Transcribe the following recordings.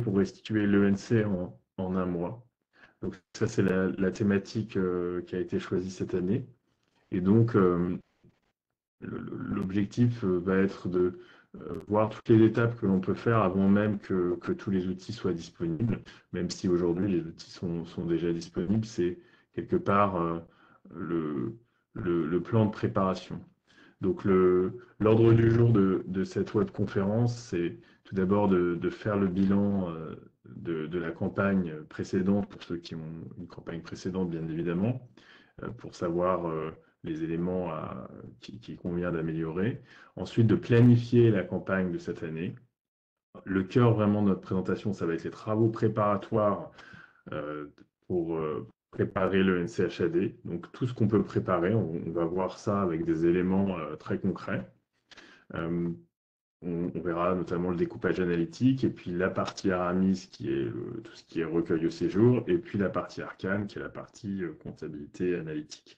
pour restituer l'ENC en un mois. Donc ça, c'est la thématique qui a été choisie cette année. Et donc, l'objectif va être de voir toutes les étapes que l'on peut faire avant même que tous les outils soient disponibles, même si aujourd'hui les outils sont déjà disponibles. C'est quelque part le plan de préparation. Donc l'ordre du jour de cette webconférence, c'est tout d'abord de faire le bilan de la campagne précédente, pour ceux qui ont une campagne précédente bien évidemment, pour savoir les éléments qui convient d'améliorer. Ensuite, de planifier la campagne de cette année. Le cœur vraiment de notre présentation, ça va être les travaux préparatoires pour préparer le NCHAD. Donc tout ce qu'on peut préparer, on va voir ça avec des éléments très concrets. On verra notamment le découpage analytique, et puis la partie Aramis, qui est tout ce qui est recueil au séjour, et puis la partie Arcane, qui est la partie comptabilité analytique.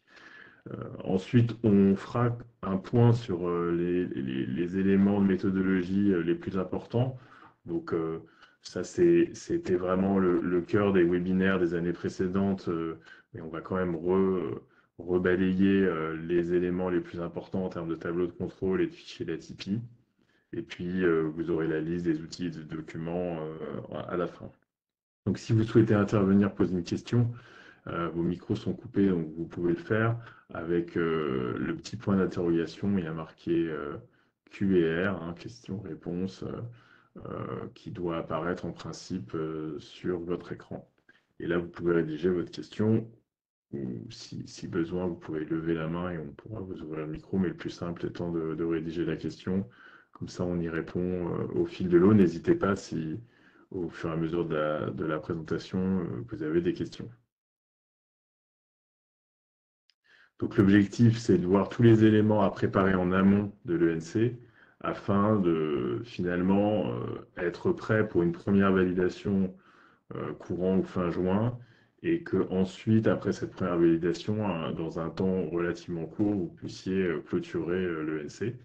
Ensuite, on fera un point sur les éléments de méthodologie les plus importants. Donc, ça, c'était vraiment le cœur des webinaires des années précédentes, mais on va quand même rebalayer les éléments les plus importants en termes de tableau de contrôle et de fichiers d'ATP. Et puis, vous aurez la liste des outils et des documents à la fin. Donc, si vous souhaitez intervenir, poser une question, vos micros sont coupés, donc vous pouvez le faire avec le petit point d'interrogation. Il y a marqué Q et R, hein, question-réponse, qui doit apparaître en principe sur votre écran. Et là, vous pouvez rédiger votre question. Ou si besoin, vous pouvez lever la main et on pourra vous ouvrir le micro, mais le plus simple étant de rédiger la question. Comme ça, on y répond au fil de l'eau. N'hésitez pas si, au fur et à mesure de la présentation, vous avez des questions. Donc l'objectif, c'est de voir tous les éléments à préparer en amont de l'ENC afin de finalement être prêt pour une première validation courant ou fin juin, et que ensuite, après cette première validation, dans un temps relativement court, vous puissiez clôturer l'ENC.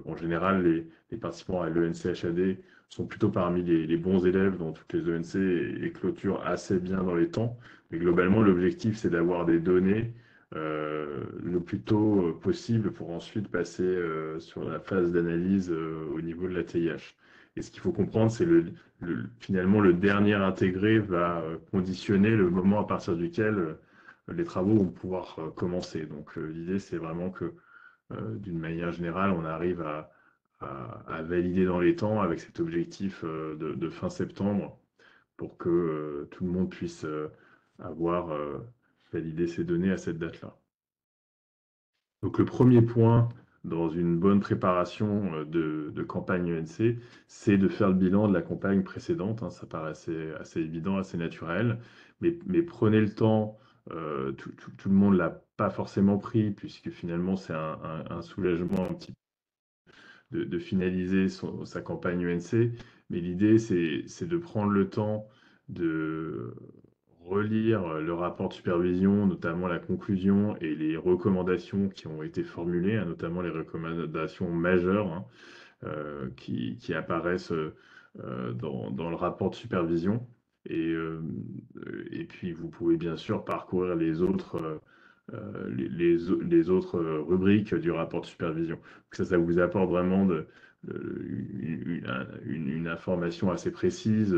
En général, les participants à l'ENC HAD sont plutôt parmi les bons élèves dans toutes les ENC et clôturent assez bien dans les temps. Mais globalement, l'objectif, c'est d'avoir des données le plus tôt possible pour ensuite passer sur la phase d'analyse au niveau de la TIH. Et ce qu'il faut comprendre, c'est finalement le dernier intégré va conditionner le moment à partir duquel les travaux vont pouvoir commencer. Donc l'idée, c'est vraiment que d'une manière générale, on arrive à valider dans les temps avec cet objectif de fin septembre pour que tout le monde puisse avoir validé ces données à cette date-là. Donc le premier point dans une bonne préparation de campagne ENC, c'est de faire le bilan de la campagne précédente. Hein, ça paraît assez évident, assez naturel, mais prenez le temps. Tout le monde ne l'a pas forcément pris, puisque finalement c'est un soulagement un petit peu de finaliser sa campagne ENC. Mais l'idée, c'est de prendre le temps de relire le rapport de supervision, notamment la conclusion et les recommandations qui ont été formulées, hein, notamment les recommandations majeures qui apparaissent dans le rapport de supervision. Et puis, vous pouvez bien sûr parcourir les autres rubriques du rapport de supervision. Ça vous apporte vraiment une information assez précise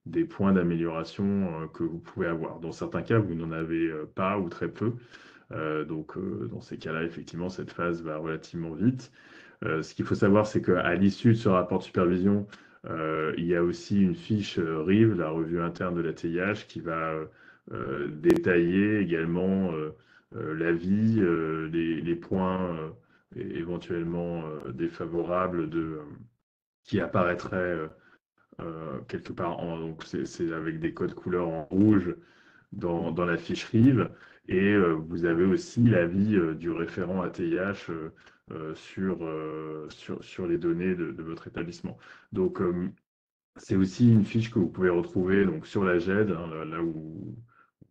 des points d'amélioration que vous pouvez avoir. Dans certains cas, vous n'en avez pas ou très peu. Donc, dans ces cas-là, effectivement, cette phase va relativement vite. Ce qu'il faut savoir, c'est qu'à l'issue de ce rapport de supervision, il y a aussi une fiche RIV, la revue interne de la TIH, qui va détailler également l'avis, les points éventuellement défavorables qui apparaîtraient quelque part. Donc c'est avec des codes couleurs en rouge dans la fiche RIV. Et vous avez aussi l'avis du référent ATIH sur les données de votre établissement. Donc, c'est aussi une fiche que vous pouvez retrouver donc, sur la GED, hein, là où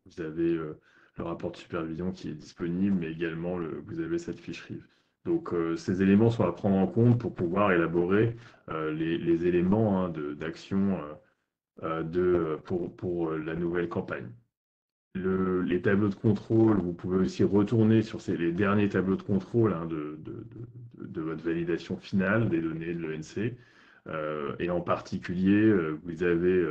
vous avez le rapport de supervision qui est disponible, mais également vous avez cette fiche RIV. Donc, ces éléments sont à prendre en compte pour pouvoir élaborer les éléments, hein, d'action pour la nouvelle campagne. Les tableaux de contrôle, vous pouvez aussi retourner sur les derniers tableaux de contrôle, hein, de votre validation finale des données de l'ENC. Et en particulier, vous avez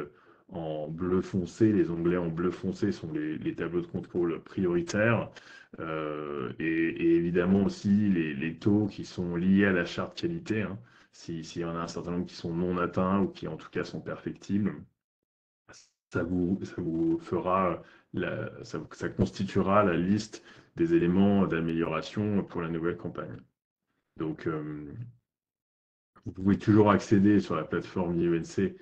en bleu foncé, les onglets en bleu foncé sont les tableaux de contrôle prioritaires. Et évidemment aussi les taux qui sont liés à la charte qualité, hein, s'il y en a un certain nombre qui sont non atteints ou qui en tout cas sont perfectibles. Ça vous fera, ça constituera la liste des éléments d'amélioration pour la nouvelle campagne. Donc, vous pouvez toujours accéder sur la plateforme IENC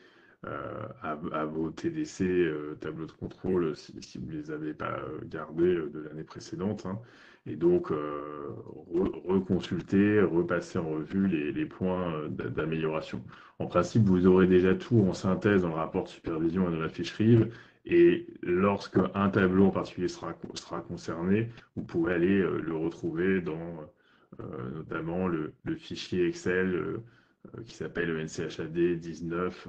à vos TDC, tableaux de contrôle, si vous ne les avez pas gardés de l'année précédente, hein. Et donc, reconsulter, repasser en revue les points d'amélioration. En principe, vous aurez déjà tout en synthèse dans le rapport de supervision et dans la fiche RIV. Et lorsque un tableau en particulier sera concerné, vous pouvez aller le retrouver dans notamment le fichier Excel qui s'appelle ENCHAD 19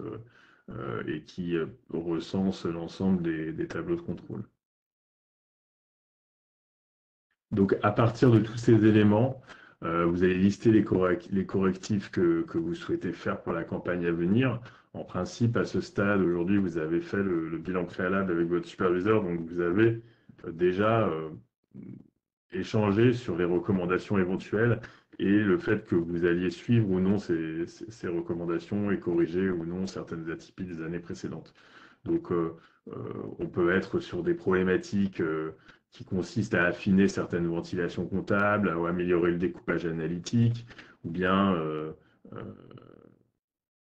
et qui recense l'ensemble des tableaux de contrôle. Donc, à partir de tous ces éléments, vous allez lister les correctifs que vous souhaitez faire pour la campagne à venir. En principe, à ce stade, aujourd'hui, vous avez fait le bilan préalable avec votre superviseur, donc vous avez déjà échangé sur les recommandations éventuelles et le fait que vous alliez suivre ou non ces recommandations et corriger ou non certaines atypies des années précédentes. Donc, on peut être sur des problématiques qui consistent à affiner certaines ventilations comptables, à améliorer le découpage analytique, ou bien euh,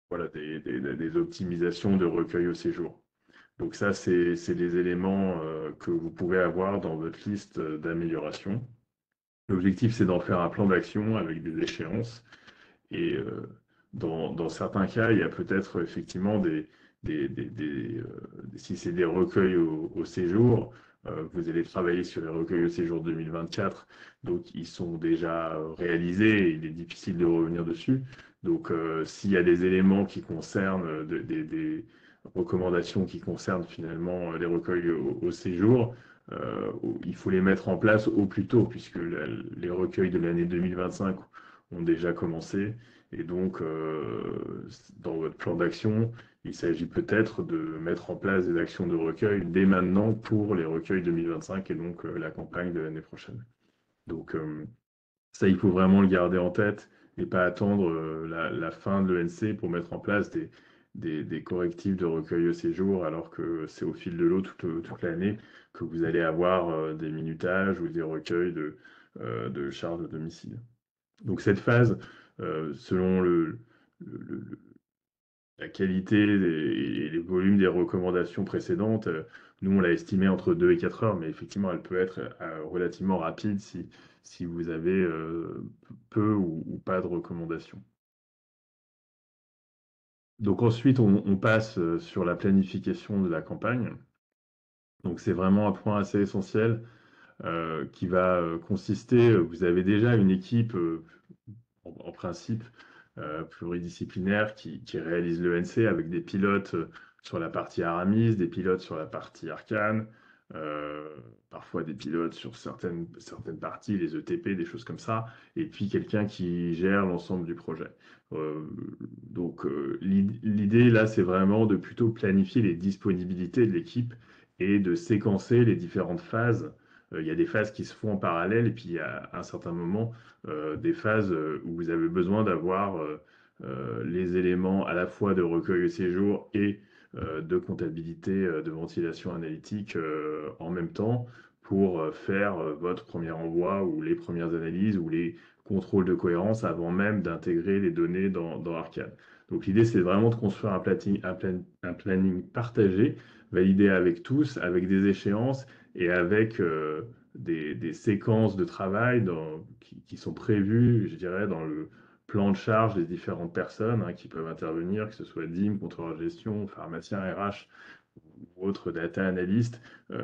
voilà, des optimisations de recueil au séjour. Donc ça, c'est des éléments que vous pouvez avoir dans votre liste d'amélioration. L'objectif, c'est d'en faire un plan d'action avec des échéances. Et dans certains cas, il y a peut-être effectivement si c'est des recueils au séjour, vous allez travailler sur les recueils au séjour 2024, donc ils sont déjà réalisés et il est difficile de revenir dessus. Donc s'il y a des éléments qui concernent, des recommandations qui concernent finalement les recueils au séjour, il faut les mettre en place au plus tôt, puisque les recueils de l'année 2025 ont déjà commencé. Et donc, dans votre plan d'action, il s'agit peut-être de mettre en place des actions de recueil dès maintenant pour les recueils 2025 et donc la campagne de l'année prochaine. Donc, ça, il faut vraiment le garder en tête et pas attendre la fin de l'ENC pour mettre en place des correctifs de recueil au séjour, alors que c'est au fil de l'eau toute l'année que vous allez avoir des minutages ou des recueils de charges de domicile. Donc cette phase, selon le- la qualité et les volumes des recommandations précédentes, nous on l'a estimé entre 2 et 4 heures, mais effectivement elle peut être relativement rapide si vous avez peu ou pas de recommandations. Donc ensuite on passe sur la planification de la campagne. Donc c'est vraiment un point assez essentiel qui va consister, vous avez déjà une équipe en principe pluridisciplinaire qui réalise l'ENC avec des pilotes sur la partie Aramis, des pilotes sur la partie Arcane, euh, parfois des pilotes sur certaines parties, les ETP, des choses comme ça, et puis quelqu'un qui gère l'ensemble du projet. Euh, donc l'idée là, c'est vraiment de plutôt planifier les disponibilités de l'équipe et de séquencer les différentes phases. Il y a des phases qui se font en parallèle et puis il y a à un certain moment des phases où vous avez besoin d'avoir les éléments à la fois de recueil au séjour et de comptabilité de ventilation analytique en même temps pour faire votre premier envoi ou les premières analyses ou les contrôles de cohérence avant même d'intégrer les données dans Arcane. Donc l'idée, c'est vraiment de construire un planning partagé, validé avec tous, avec des échéances et avec des séquences de travail qui sont prévues, je dirais, dans le plan de charge des différentes personnes qui peuvent intervenir, que ce soit DIM, contrôleur de gestion, pharmacien, RH ou autres data analystes,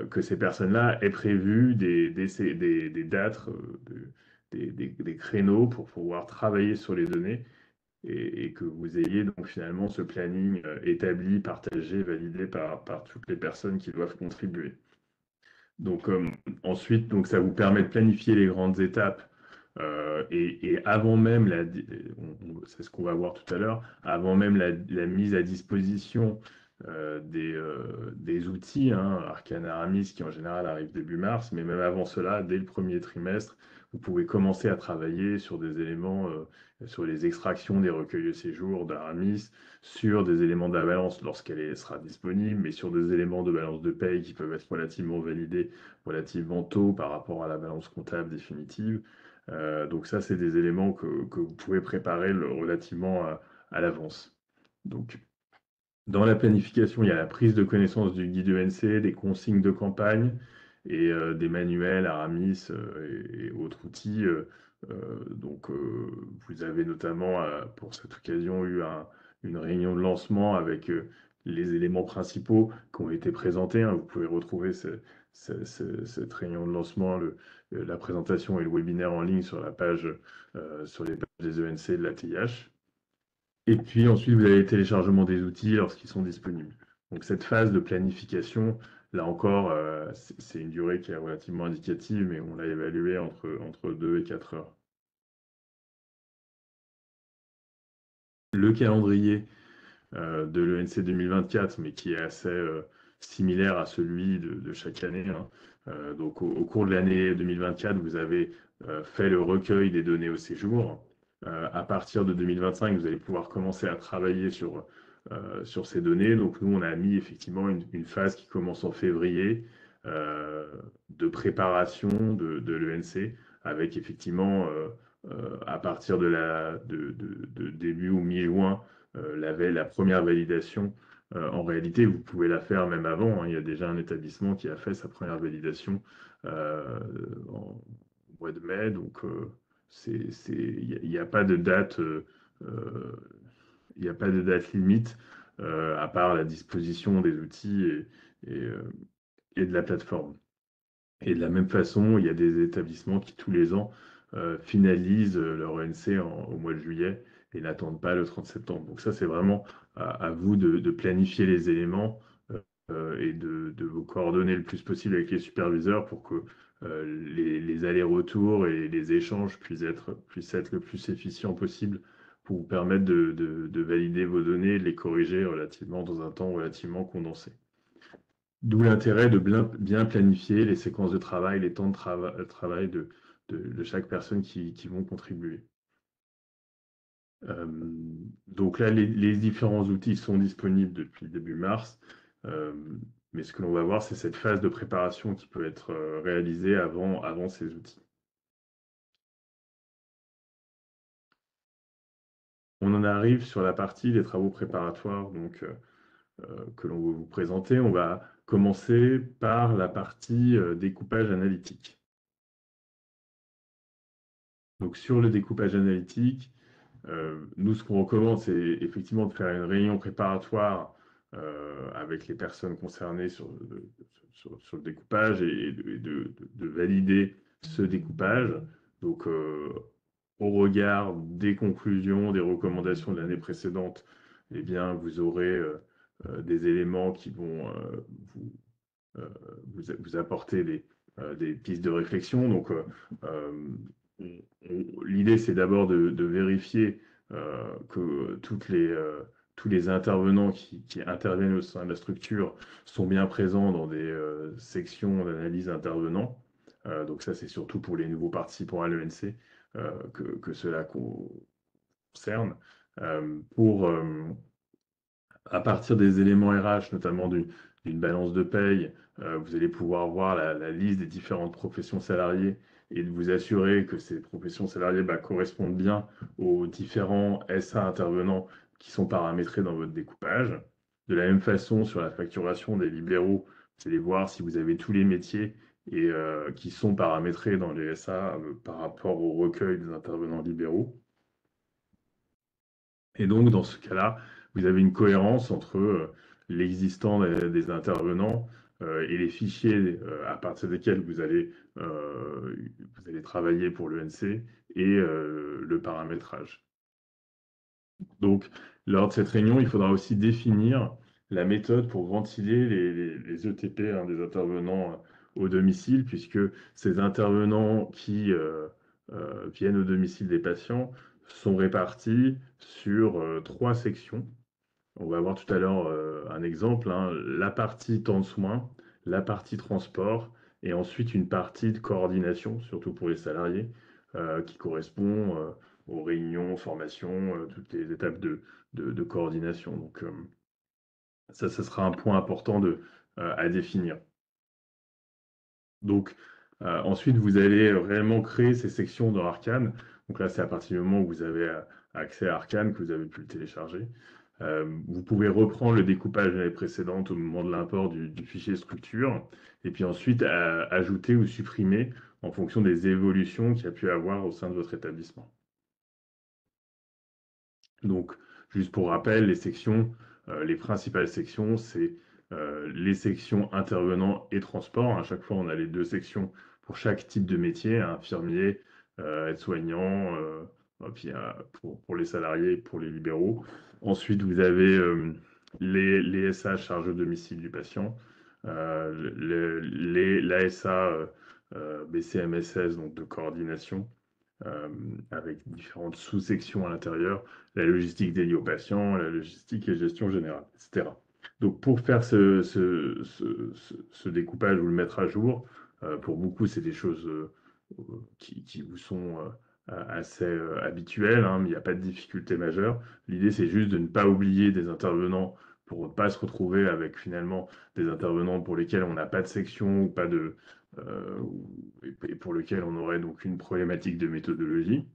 que ces personnes-là aient prévu des dates des créneaux pour pouvoir travailler sur les données et que vous ayez donc finalement ce planning établi, partagé, validé par toutes les personnes qui doivent contribuer. Donc ensuite, donc, ça vous permet de planifier les grandes étapes et avant même, c'est ce qu'on va voir tout à l'heure, avant même la mise à disposition des outils, hein, Arcana Aramis qui en général arrive début mars, mais même avant cela, dès le premier trimestre, vous pouvez commencer à travailler sur des éléments, sur les extractions des recueils de séjour d'Aramis, sur des éléments de la balance lorsqu'elle sera disponible, mais sur des éléments de balance de paye qui peuvent être relativement validés relativement tôt par rapport à la balance comptable définitive. Donc ça, c'est des éléments que vous pouvez préparer relativement à l'avance. Donc, dans la planification, il y a la prise de connaissance du guide ENC, des consignes de campagne et des manuels, Aramis et autres outils. Donc, vous avez notamment, pour cette occasion, eu une réunion de lancement avec les éléments principaux qui ont été présentés, hein. Vous pouvez retrouver cette réunion de lancement, la présentation et le webinaire en ligne sur sur les pages des ENC de la TIH. Et puis ensuite, vous avez le téléchargement des outils lorsqu'ils sont disponibles. Donc cette phase de planification, là encore, c'est une durée qui est relativement indicative, mais on l'a évaluée entre 2 et 4 heures. Le calendrier de l'ENC 2024, mais qui est assez similaire à celui de chaque année, hein. Donc au cours de l'année 2024, vous avez fait le recueil des données au séjour. À partir de 2025, vous allez pouvoir commencer à travailler sur ces données. Donc nous, on a mis effectivement une phase qui commence en février de préparation de l'ENC, avec effectivement à partir de début ou mi-juin, la première validation. En réalité, vous pouvez la faire même avant, hein. Il y a déjà un établissement qui a fait sa première validation au mois de mai. Donc, il n'y a pas de date, il n'y a pas de date limite, à part la disposition des outils et de la plateforme. Et de la même façon, il y a des établissements qui, tous les ans, finalisent leur ENC au mois de juillet et n'attendent pas le 30 septembre. Donc ça, c'est vraiment à vous de planifier les éléments et de vous coordonner le plus possible avec les superviseurs pour que les allers-retours et les échanges puissent être le plus efficients possible pour vous permettre de valider vos données et de les corriger dans un temps relativement condensé. D'où l'intérêt de bien planifier les séquences de travail, les temps de travail de chaque personne qui vont contribuer. Donc là, les différents outils sont disponibles depuis début mars, mais ce que l'on va voir, c'est cette phase de préparation qui peut être réalisée avant ces outils. On en arrive sur la partie des travaux préparatoires donc, que l'on va vous présenter. On va commencer par la partie découpage analytique. Donc sur le découpage analytique, nous, ce qu'on recommande, c'est effectivement de faire une réunion préparatoire avec les personnes concernées sur le découpage et de valider ce découpage. Donc, au regard des conclusions, des recommandations de l'année précédente, eh bien, vous aurez des éléments qui vont vous apporter des pistes de réflexion. Donc, l'idée, c'est d'abord de vérifier que tous les intervenants qui interviennent au sein de la structure sont bien présents dans des sections d'analyse intervenants. Donc ça, c'est surtout pour les nouveaux participants à l'ENC que cela concerne. À partir des éléments RH, notamment d'une balance de paye, vous allez pouvoir voir la liste des différentes professions salariées et de vous assurer que ces professions salariées correspondent bien aux différents SA intervenants qui sont paramétrés dans votre découpage. De la même façon, sur la facturation des libéraux, vous allez voir si vous avez tous les métiers et qui sont paramétrés dans les SA par rapport au recueil des intervenants libéraux. Et donc, dans ce cas-là, vous avez une cohérence entre l'existant des intervenants et les fichiers à partir desquels vous allez travailler pour l'ENC et le paramétrage. Donc, lors de cette réunion, il faudra aussi définir la méthode pour ventiler les ETP, hein, des intervenants au domicile, puisque ces intervenants qui viennent au domicile des patients sont répartis sur 3 sections. On va voir tout à l'heure un exemple, hein, la partie temps de soins, la partie transport et ensuite une partie de coordination, surtout pour les salariés, qui correspond aux réunions, formations, toutes les étapes de coordination. Donc ça sera un point important à définir. Donc ensuite, vous allez réellement créer ces sections dans Arcane. Donc là, c'est à partir du moment où vous avez accès à Arcane que vous avez pu le télécharger. Vous pouvez reprendre le découpage de l'année précédente au moment de l'import du fichier structure, et puis ensuite ajouter ou supprimer en fonction des évolutions qu'il y a pu avoir au sein de votre établissement. Donc, juste pour rappel, les sections, les principales sections, c'est les sections intervenants et transport. À chaque fois, on a les 2 sections pour chaque type de métier, infirmier, aide-soignant, puis pour les salariés, pour les libéraux. Ensuite, vous avez les SA charge au domicile du patient, l'ASA BCMSS, donc de coordination, avec différentes sous-sections à l'intérieur, la logistique dédiée aux patients, la logistique et gestion générale, etc. Donc pour faire ce découpage ou le mettre à jour, pour beaucoup, c'est des choses qui vous sont assez habituelles, hein, mais il n'y a pas de difficulté majeure. L'idée, c'est juste de ne pas oublier des intervenants pour ne pas se retrouver avec finalement des intervenants pour lesquels on n'a pas de section ou pas de, euh, et pour lequel on aurait donc une problématique de méthodologie.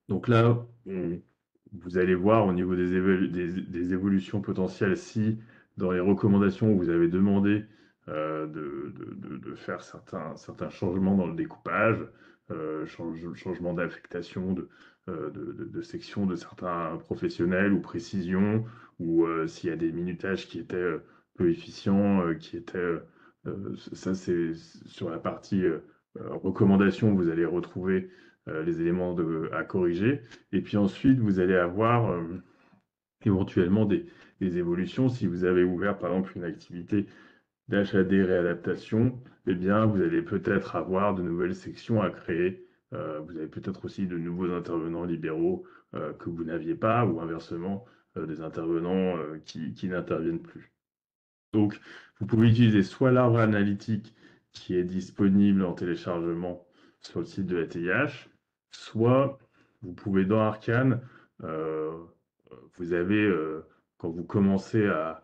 Donc là, vous allez voir au niveau des évolutions potentielles si dans les recommandations vous avez demandé de faire certains changements dans le découpage, changement d'affectation de section de certains professionnels ou précision, ou s'il y a des minutages qui étaient peu efficients, ça c'est sur la partie recommandation, vous allez retrouver les éléments à corriger. Et puis ensuite, vous allez avoir éventuellement des évolutions. Si vous avez ouvert, par exemple, une activité d'HAD réadaptation, eh bien, vous allez peut-être avoir de nouvelles sections à créer. Vous avez peut-être aussi de nouveaux intervenants libéraux que vous n'aviez pas, ou inversement, des intervenants qui n'interviennent plus. Donc, vous pouvez utiliser soit l'arbre analytique qui est disponible en téléchargement sur le site de la TIH, soit vous pouvez dans Arcane, euh, vous avez, quand vous commencez à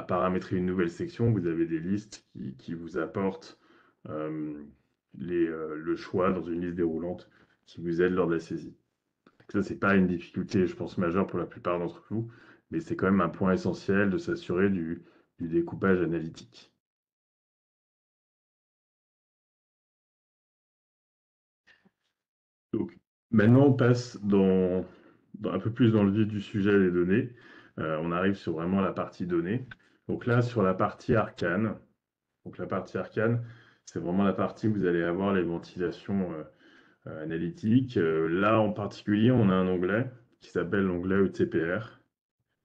paramétrer une nouvelle section, vous avez des listes qui vous apportent euh, le choix dans une liste déroulante qui vous aide lors de la saisie. Ça, c'est pas une difficulté, je pense, majeure pour la plupart d'entre vous, mais c'est quand même un point essentiel de s'assurer du découpage analytique. Donc, maintenant, on passe un peu plus dans le vif du sujet des données. On arrive sur vraiment la partie données. Donc là, sur la partie arcane, donc la partie arcane, c'est vraiment la partie où vous allez avoir les ventilations analytiques. Là, en particulier, on a un onglet qui s'appelle l'onglet ETPR,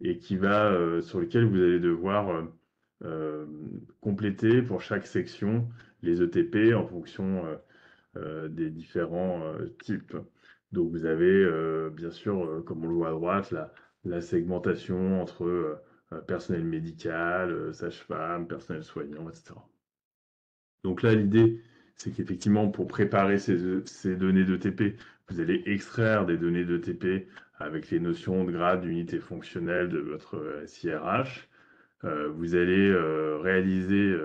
et sur lequel vous allez devoir euh, compléter pour chaque section les ETP en fonction des différents types. Donc vous avez bien sûr, comme on le voit à droite, la segmentation entre personnel médical, sage-femme, personnel soignant, etc. Donc là, l'idée, c'est qu'effectivement, pour préparer ces données d'ETP, vous allez extraire des données d'ETP avec les notions de grade, d'unité fonctionnelle de votre SIRH. Vous allez réaliser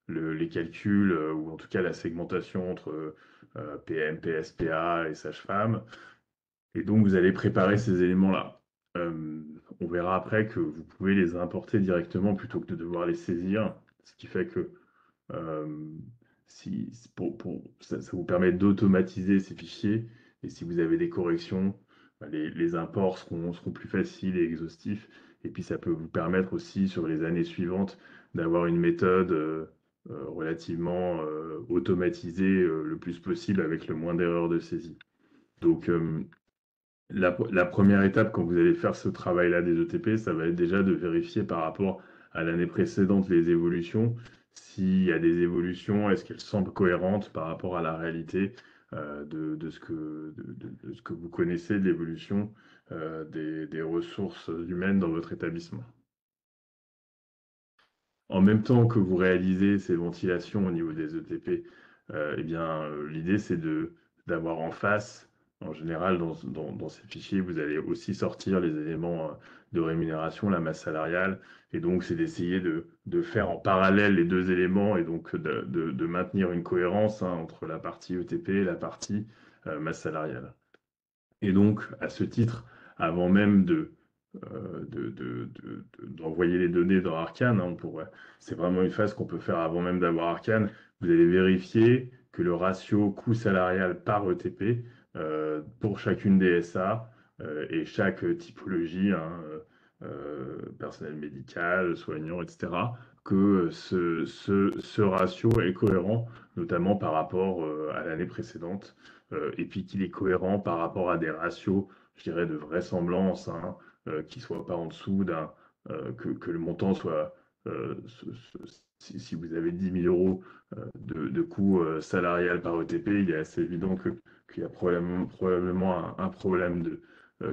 les calculs, ou en tout cas la segmentation entre PM, PSPA et sage-femme. Et donc, vous allez préparer ces éléments-là. On verra après que vous pouvez les importer directement plutôt que de devoir les saisir, ce qui fait que euh, ça vous permet d'automatiser ces fichiers. Et si vous avez des corrections, bah, les imports seront plus faciles et exhaustifs. Et puis ça peut vous permettre aussi sur les années suivantes d'avoir une méthode relativement automatisée le plus possible avec le moins d'erreurs de saisie. Donc la première étape quand vous allez faire ce travail-là des ETP, ça va être déjà de vérifier par rapport à l'année précédente les évolutions. S'il y a des évolutions, est-ce qu'elles semblent cohérentes par rapport à la réalité de ce que vous connaissez de l'évolution des ressources humaines dans votre établissement. En même temps que vous réalisez ces ventilations au niveau des ETP, eh bien, l'idée, c'est d'avoir en face, en général, dans ces fichiers, vous allez aussi sortir les éléments de rémunération, la masse salariale, et donc c'est d'essayer de faire en parallèle les deux éléments et donc de maintenir une cohérence entre la partie ETP et la partie masse salariale. Et donc, à ce titre, avant même d'envoyer les données dans Arcane, c'est vraiment une phase qu'on peut faire avant même d'avoir Arcane. Vous allez vérifier que le ratio coût salarial par ETP pour chacune des SA et chaque typologie, personnel médical, soignant, etc., que ce ratio est cohérent, notamment par rapport à l'année précédente et puis qu'il est cohérent par rapport à des ratios, je dirais, de vraisemblance, qui ne soient pas en dessous que le montant soit, si vous avez 10 000 euros de coût salarial par ETP, il est assez évident qu'il y a probablement un problème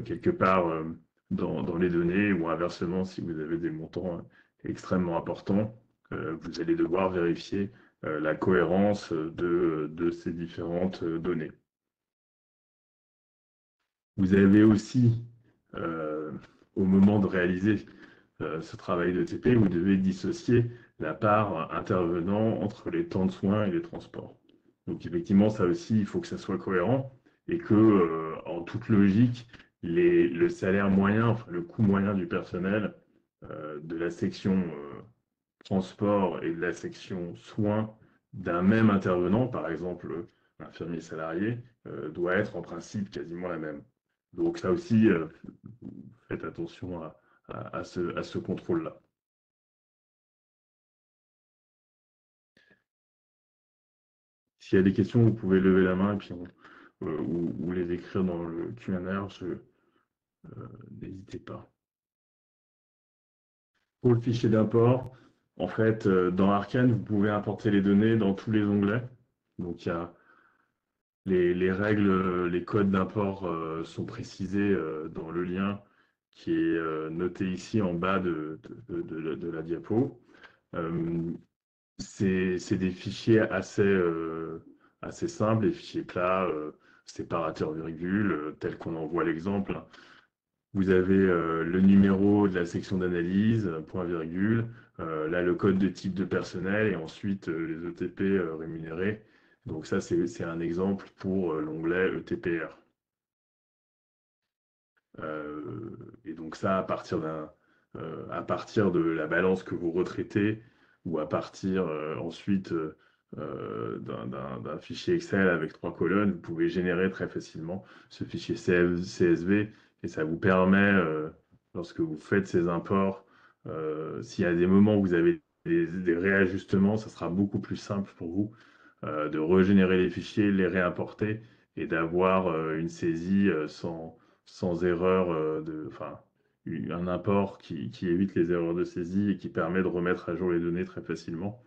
quelque part dans les données, ou inversement, si vous avez des montants extrêmement importants, vous allez devoir vérifier la cohérence de ces différentes données. Vous avez aussi, au moment de réaliser ce travail de TP, vous devez dissocier la part intervenant entre les temps de soins et les transports. Donc effectivement, ça aussi, il faut que ça soit cohérent et que, en toute logique, le salaire moyen, enfin le coût moyen du personnel de la section transport et de la section soins d'un même intervenant, par exemple l'infirmier salarié, doit être en principe quasiment la même. Donc ça aussi, faites attention à ce contrôle-là. S'il y a des questions, vous pouvez lever la main et puis ou les écrire dans le Q&A, n'hésitez pas. Pour le fichier d'import, en fait, dans Arcane, vous pouvez importer les données dans tous les onglets. Donc il y a les règles, les codes d'import sont précisés dans le lien qui est noté ici en bas de la diapo. C'est des fichiers assez simples, des fichiers plats, séparateurs virgule, tel qu'on en voit l'exemple. Vous avez le numéro de la section d'analyse, point virgule, là le code de type de personnel et ensuite les ETP rémunérés. Donc ça, c'est un exemple pour l'onglet ETPR. Et donc ça, à partir de la balance que vous retraitez, ou à partir ensuite d'un fichier Excel avec 3 colonnes, vous pouvez générer très facilement ce fichier CSV et ça vous permet, lorsque vous faites ces imports, s'il y a des moments où vous avez des réajustements, ça sera beaucoup plus simple pour vous de régénérer les fichiers, les réimporter et d'avoir une saisie sans erreur, enfin, un import qui évite les erreurs de saisie et qui permet de remettre à jour les données très facilement.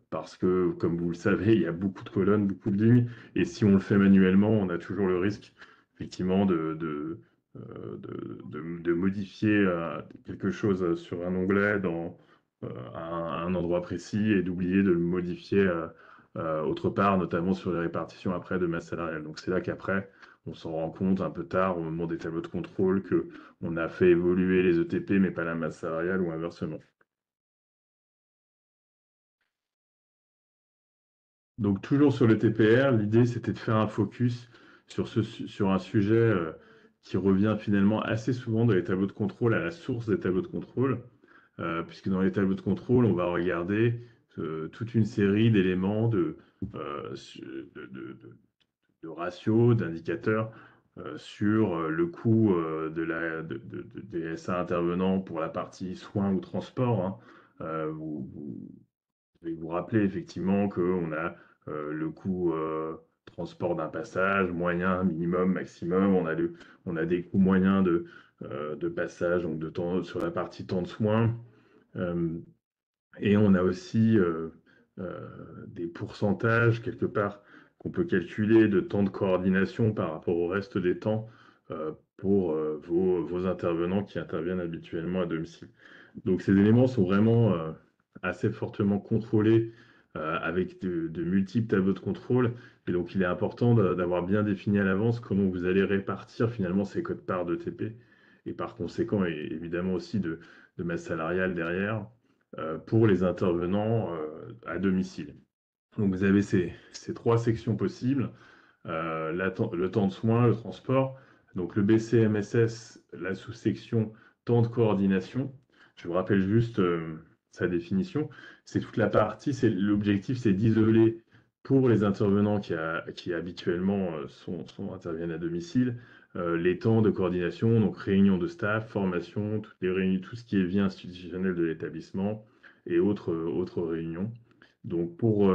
Parce que, comme vous le savez, il y a beaucoup de colonnes, beaucoup de lignes, et si on le fait manuellement, on a toujours le risque, effectivement, de modifier quelque chose sur un onglet à un endroit précis et d'oublier de le modifier autre part, notamment sur les répartitions après de masse salariale. Donc c'est là qu'après, on s'en rend compte un peu tard, au moment des tableaux de contrôle, qu'on a fait évoluer les ETP, mais pas la masse salariale ou inversement. Donc toujours sur le TPR, l'idée c'était de faire un focus sur un sujet qui revient finalement assez souvent dans les tableaux de contrôle, à la source des tableaux de contrôle, puisque dans les tableaux de contrôle, on va regarder toute une série d'éléments de ratios, d'indicateurs sur le coût des SA intervenants pour la partie soins ou transport, hein. Vous devez vous rappeler effectivement qu'on a le coût transport d'un passage, moyen, minimum, maximum. On a des coûts moyens de passage, donc de temps, sur la partie temps de soins. Euh, et on a aussi des pourcentages, quelque part, qu'on peut calculer de temps de coordination par rapport au reste des temps pour vos intervenants qui interviennent habituellement à domicile. Donc ces éléments sont vraiment assez fortement contrôlés avec de multiples tableaux de contrôle. Et donc il est important d'avoir bien défini à l'avance comment vous allez répartir finalement ces codes-parts de TP et par conséquent et évidemment aussi de masse salariale derrière pour les intervenants à domicile. Donc vous avez ces trois sections possibles, le temps de soins, le transport, donc le BCMSS, la sous-section temps de coordination. Je vous rappelle juste sa définition. C'est toute la partie, l'objectif c'est d'isoler pour les intervenants qui habituellement interviennent à domicile, les temps de coordination, donc réunion de staff, formation, tout ce qui est vie institutionnelle de l'établissement et autres réunions. Donc pour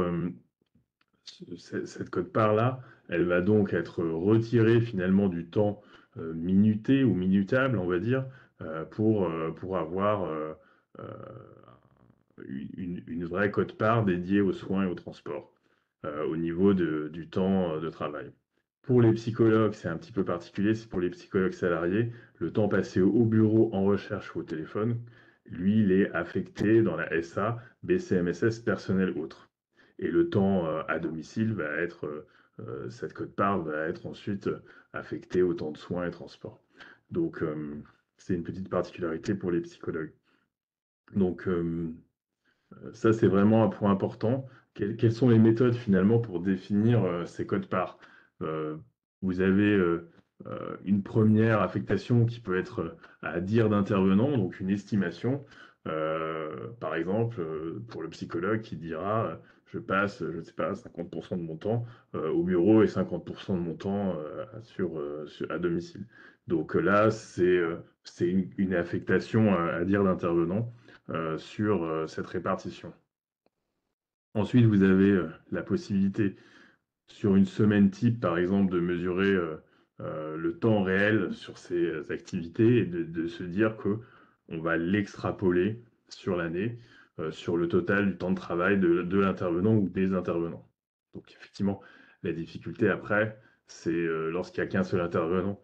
cette quote-part-là, elle va donc être retirée finalement du temps minuté ou minutable, on va dire, pour avoir euh, une vraie quote-part dédiée aux soins et au transport au niveau du temps de travail. Pour les psychologues, c'est un petit peu particulier, c'est pour les psychologues salariés, le temps passé au bureau en recherche ou au téléphone, lui, il est affecté dans la SA, BCMSS, personnel autre. Et le temps à domicile va être, cette quote-part va être ensuite affectée au temps de soins et transport. Donc, c'est une petite particularité pour les psychologues. Donc, ça, c'est vraiment un point important. Quelles sont les méthodes finalement pour définir ces codes-parts? Euh, Vous avez une première affectation qui peut être à dire d'intervenant, donc une estimation. Par exemple, pour le psychologue qui dira je passe, je ne sais pas, 50% de mon temps au bureau et 50% de mon temps à domicile. Donc là, c'est une affectation à dire d'intervenant sur cette répartition. Ensuite, vous avez la possibilité sur une semaine type, par exemple, de mesurer le temps réel sur ces activités et de se dire que on va l'extrapoler sur l'année, sur le total du temps de travail de l'intervenant ou des intervenants. Donc, effectivement, la difficulté après, c'est lorsqu'il n'y a qu'un seul intervenant.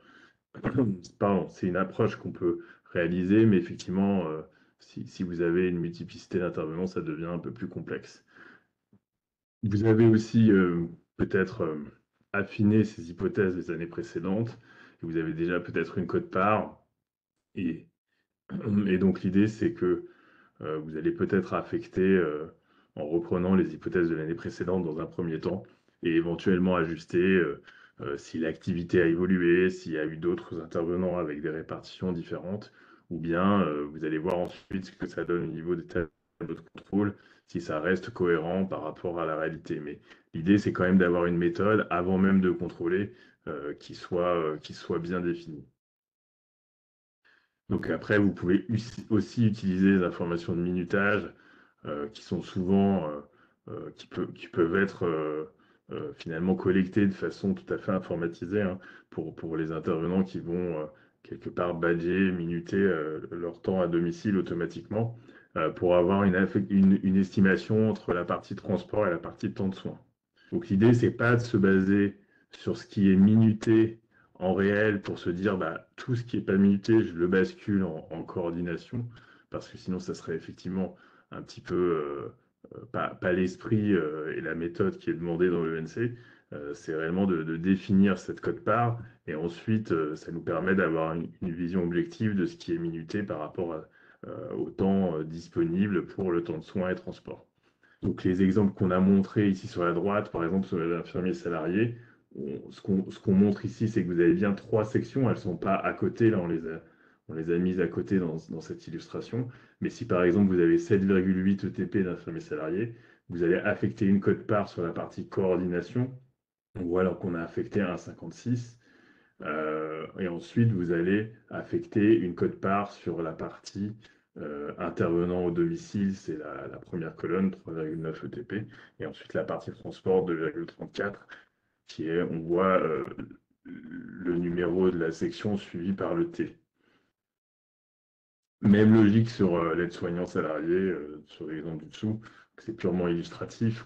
Pardon, c'est une approche qu'on peut réaliser, mais effectivement, si vous avez une multiplicité d'intervenants, ça devient un peu plus complexe. Vous avez aussi peut-être affiné ces hypothèses des années précédentes, et vous avez déjà peut-être une quote-part, et, et donc l'idée c'est que vous allez peut-être affecter en reprenant les hypothèses de l'année précédente dans un premier temps, et éventuellement ajuster si l'activité a évolué, s'il y a eu d'autres intervenants avec des répartitions différentes, ou bien vous allez voir ensuite ce que ça donne au niveau des tableaux de contrôle, si ça reste cohérent par rapport à la réalité. Mais l'idée, c'est quand même d'avoir une méthode, avant même de contrôler, qui soit bien définie. Donc après, vous pouvez aussi utiliser les informations de minutage qui sont souvent, qui peuvent être finalement collectées de façon tout à fait informatisée hein, pour les intervenants qui vont quelque part badger, minuter leur temps à domicile automatiquement pour avoir une estimation entre la partie transport et la partie temps de soins. Donc l'idée, c'est pas de se baser sur ce qui est minuté en réel pour se dire bah, tout ce qui n'est pas minuté, je le bascule en coordination, parce que sinon ça serait effectivement un petit peu pas l'esprit et la méthode qui est demandée dans l'ENC. C'est réellement de définir cette cote-part et ensuite ça nous permet d'avoir une vision objective de ce qui est minuté par rapport au temps disponible pour le temps de soins et transport. Donc les exemples qu'on a montrés ici sur la droite, par exemple sur l'infirmier salarié, ce qu'on montre ici, c'est que vous avez bien trois sections, elles ne sont pas à côté, là on les a mises à côté dans cette illustration. Mais si par exemple vous avez 7,8 ETP d'infirmier salarié, vous allez affecter une quote-part sur la partie coordination. On voit alors qu'on a affecté 1,56. Et ensuite, vous allez affecter une quote-part sur la partie intervenant au domicile, c'est la première colonne, 3,9 ETP. Et ensuite, la partie transport, 2,34, qui est, on voit le numéro de la section suivi par le T. Même logique sur l'aide-soignant salarié, sur l'exemple du dessous. C'est purement illustratif,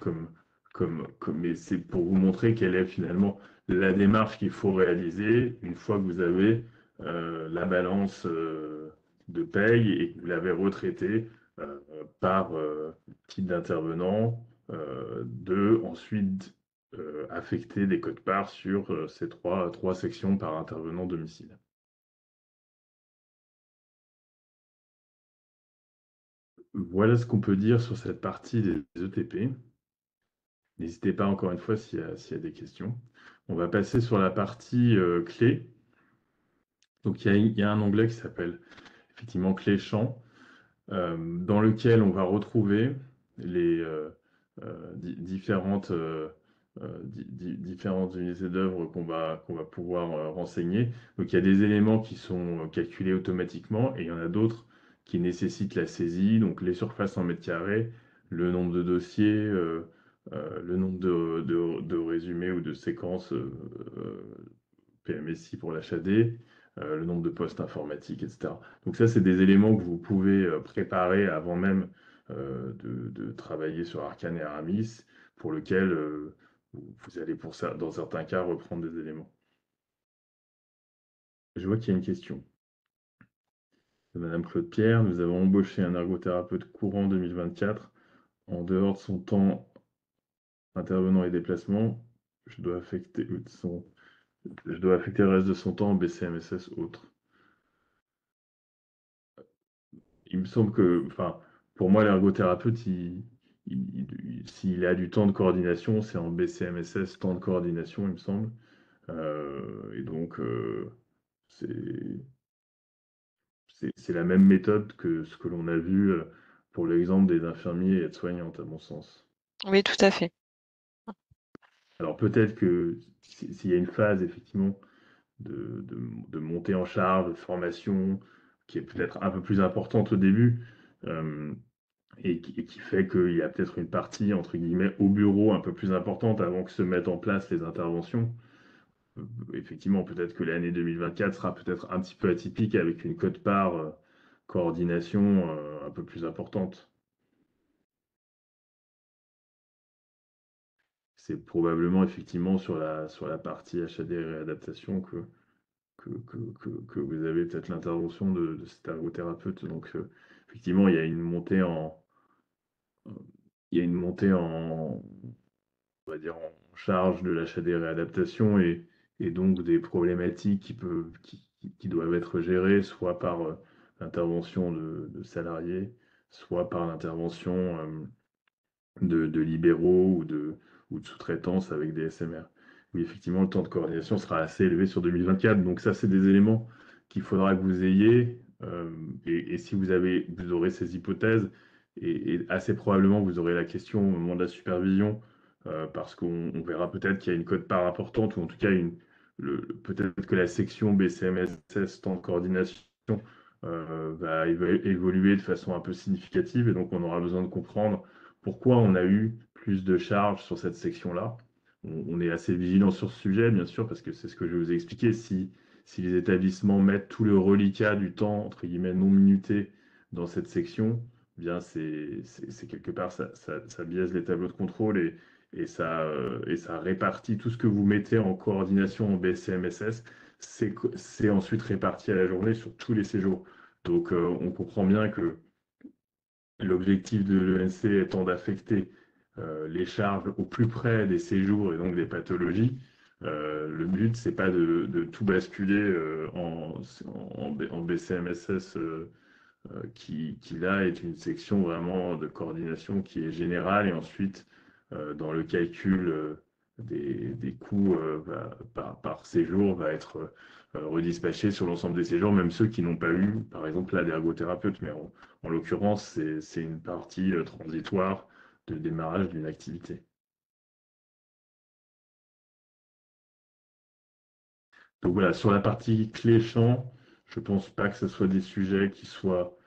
mais c'est pour vous montrer quelle est finalement la démarche qu'il faut réaliser une fois que vous avez la balance de paye et que vous l'avez retraité par type d'intervenant, de ensuite affecter des codes-parts sur ces trois sections par intervenant domicile. Voilà ce qu'on peut dire sur cette partie des ETP. N'hésitez pas encore une fois s'il y a des questions. On va passer sur la partie clé. Donc il y a un onglet qui s'appelle effectivement clé champ, dans lequel on va retrouver les différentes unités d'œuvre qu'on va pouvoir renseigner. Donc il y a des éléments qui sont calculés automatiquement et il y en a d'autres qui nécessitent la saisie, donc les surfaces en mètres carrés, le nombre de dossiers, le nombre de résumés ou de séquences PMSI pour l'HAD, le nombre de postes informatiques, etc. Donc ça, c'est des éléments que vous pouvez préparer avant même de travailler sur Arcane et Aramis, pour lequel vous allez pour ça, dans certains cas, reprendre des éléments. Je vois qu'il y a une question de Madame Claude Pierre. Nous avons embauché un ergothérapeute courant 2024. En dehors de son temps intervenant et déplacement, je dois affecter le reste de son temps en BCMSS autre. Il me semble que, enfin, pour moi, l'ergothérapeute, s'il a du temps de coordination, c'est en BCMSS, temps de coordination, il me semble. Et donc, c'est la même méthode que ce que l'on a vu pour l'exemple des infirmiers et aides-soignantes, à mon sens. Oui, tout à fait. Alors peut-être que s'il y a une phase, effectivement, de montée en charge, de formation, qui est peut-être un peu plus importante au début, et qui fait qu'il y a peut-être une partie, entre guillemets, au bureau un peu plus importante avant que se mettent en place les interventions. Effectivement, peut-être que l'année 2024 sera peut-être un petit peu atypique avec une quote-part coordination un peu plus importante. C'est probablement effectivement sur la partie HAD et réadaptation que vous avez peut-être l'intervention de cet ergothérapeute. Donc, effectivement, il y a une montée en, on va dire, en charge de l'achat des réadaptations et donc des problématiques qui doivent être gérées soit par l'intervention de salariés, soit par l'intervention de libéraux ou de sous-traitance avec des SMR. Oui, effectivement, le temps de coordination sera assez élevé sur 2024. Donc ça, c'est des éléments qu'il faudra que vous ayez. Et si vous aurez ces hypothèses, et assez probablement, vous aurez la question au moment de la supervision, parce qu'on verra peut-être qu'il y a une quote-part importante, ou en tout cas, peut-être que la section BCMSS, temps de coordination, va évoluer de façon un peu significative. Et donc, on aura besoin de comprendre pourquoi on a eu plus de charges sur cette section-là. On est assez vigilant sur ce sujet, bien sûr, parce que c'est ce que je vous ai expliqué. Si les établissements mettent tout le reliquat du temps, entre guillemets, non minuté dans cette section, eh bien c'est quelque part, ça biaise les tableaux de contrôle et ça répartit tout ce que vous mettez en coordination en BCMSS. C'est ensuite réparti à la journée sur tous les séjours. Donc, on comprend bien que l'objectif de l'ENC étant d'affecter les charges au plus près des séjours et donc des pathologies, le but, c'est pas de tout basculer en BCMSS qui là est une section vraiment de coordination qui est générale et ensuite dans le calcul des coûts par séjour va être redispatché sur l'ensemble des séjours, même ceux qui n'ont pas eu, par exemple, là, d'ergothérapeute, mais en l'occurrence, c'est une partie transitoire de démarrage d'une activité. Donc voilà, sur la partie clé-champ, je ne pense pas que ce soit des sujets qui soient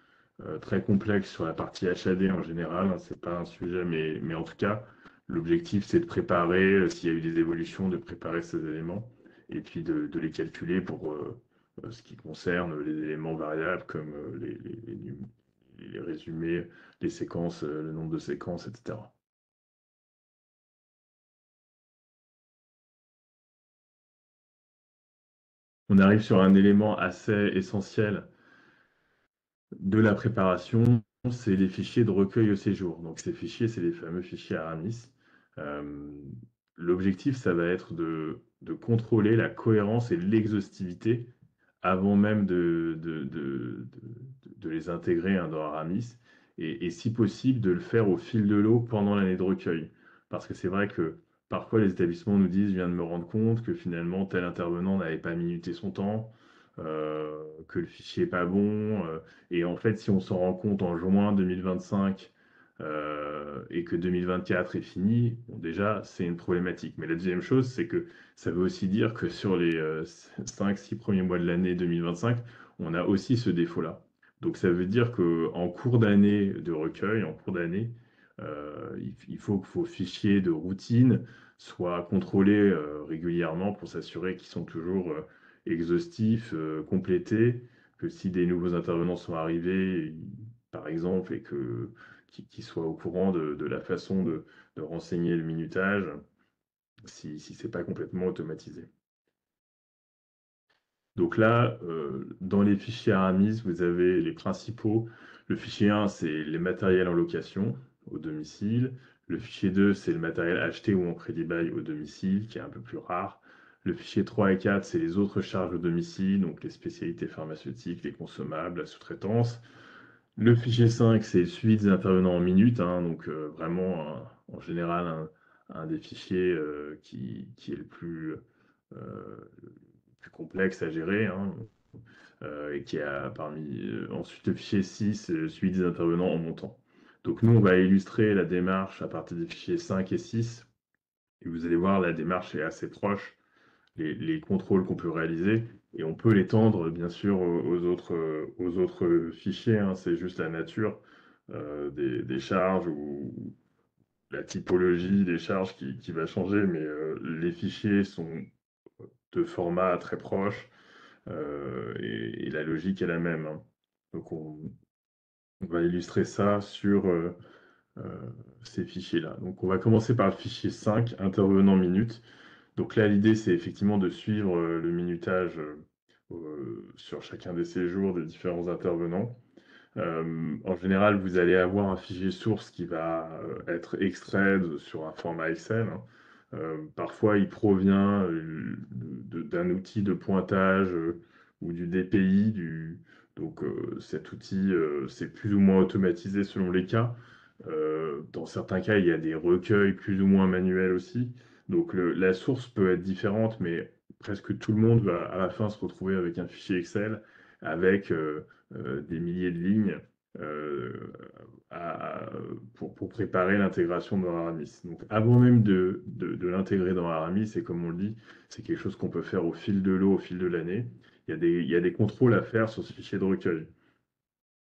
très complexes sur la partie HAD en général, hein, c'est pas un sujet, mais en tout cas, l'objectif c'est de préparer, s'il y a eu des évolutions, de préparer ces éléments et puis de les calculer pour ce qui concerne les éléments variables comme les résumés, les séquences, le nombre de séquences, etc. On arrive sur un élément assez essentiel de la préparation, c'est les fichiers de recueil au séjour. Donc ces fichiers, c'est les fameux fichiers Aramis. Euh, L'objectif, ça va être de contrôler la cohérence et l'exhaustivité avant même de les intégrer hein, dans Aramis, et si possible, de le faire au fil de l'eau pendant l'année de recueil. Parce que c'est vrai que parfois les établissements nous disent, je viens de me rendre compte que finalement tel intervenant n'avait pas minuté son temps, que le fichier n'est pas bon. Et en fait, si on s'en rend compte en juin 2025 et que 2024 est fini, bon, déjà, c'est une problématique. Mais la deuxième chose, c'est que ça veut aussi dire que sur les 5-6 premiers mois de l'année 2025, on a aussi ce défaut-là. Donc ça veut dire qu'en cours d'année de recueil, en cours d'année, il faut que vos fichiers de routine soient contrôlés régulièrement pour s'assurer qu'ils sont toujours exhaustifs, complétés, que si des nouveaux intervenants sont arrivés, par exemple, et qu'ils soient au courant de la façon de renseigner le minutage, si ce n'est pas complètement automatisé. Donc là, dans les fichiers Aramis, vous avez les principaux. Le fichier 1, c'est les matériels en location au domicile. Le fichier 2, c'est le matériel acheté ou en crédit bail au domicile, qui est un peu plus rare. Le fichier 3 et 4, c'est les autres charges au domicile, donc les spécialités pharmaceutiques, les consommables, la sous-traitance. Le fichier 5, c'est le suivi des intervenants en minutes, hein, donc vraiment, en général, un des fichiers qui est le plus complexe à gérer, hein, et qui a parmi ensuite le fichier 6, suivi des intervenants en montant. Donc nous, on va illustrer la démarche à partir des fichiers 5 et 6, et vous allez voir, la démarche est assez proche, les contrôles qu'on peut réaliser, et on peut l'étendre bien sûr aux autres fichiers, hein, c'est juste la nature des charges ou la typologie des charges qui va changer, mais les fichiers sont de format très proche, et la logique est la même, hein. Donc on va illustrer ça sur ces fichiers-là. Donc on va commencer par le fichier 5, intervenant minute. Donc là, l'idée, c'est effectivement de suivre le minutage sur chacun des séjours des différents intervenants. En général, vous allez avoir un fichier source qui va être extrait sur un format Excel, hein. Parfois, il provient d'un outil de pointage ou du DPI. Donc, cet outil, c'est plus ou moins automatisé selon les cas. Dans certains cas, il y a des recueils plus ou moins manuels aussi. Donc, la source peut être différente, mais presque tout le monde va à la fin se retrouver avec un fichier Excel avec des milliers de lignes euh, pour préparer l'intégration dans Aramis. Donc avant même de l'intégrer dans Aramis, et comme on le dit, c'est quelque chose qu'on peut faire au fil de l'eau, au fil de l'année. Il y a des contrôles à faire sur ce fichier de recueil.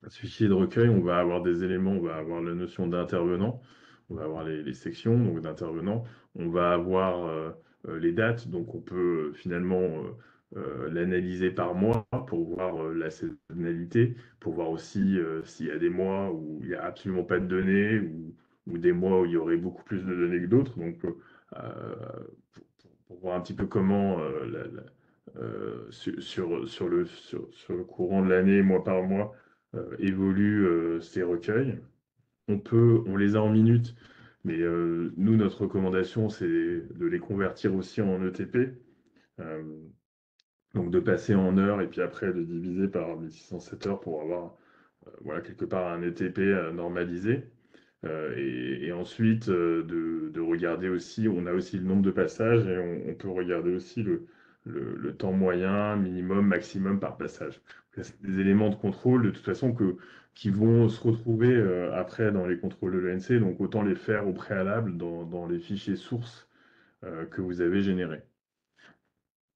Ce fichier de recueil, on va avoir des éléments, on va avoir la notion d'intervenant, on va avoir les sections donc d'intervenants, on va avoir les dates, donc on peut finalement l'analyser par mois pour voir la saisonnalité, pour voir aussi s'il y a des mois où il n'y a absolument pas de données ou des mois où il y aurait beaucoup plus de données que d'autres. Donc pour voir un petit peu comment sur le courant de l'année, mois par mois, évoluent ces recueils. On les a en minutes, mais nous, notre recommandation, c'est de les convertir aussi en ETP. euh, donc de passer en heures et puis après de diviser par 1607 heures pour avoir voilà, quelque part un ETP normalisé. Et ensuite, de regarder aussi, on a aussi le nombre de passages et on peut regarder aussi le temps moyen, minimum, maximum par passage. C'est des éléments de contrôle de toute façon qui vont se retrouver après dans les contrôles de l'ENC, donc autant les faire au préalable dans les fichiers sources que vous avez générés.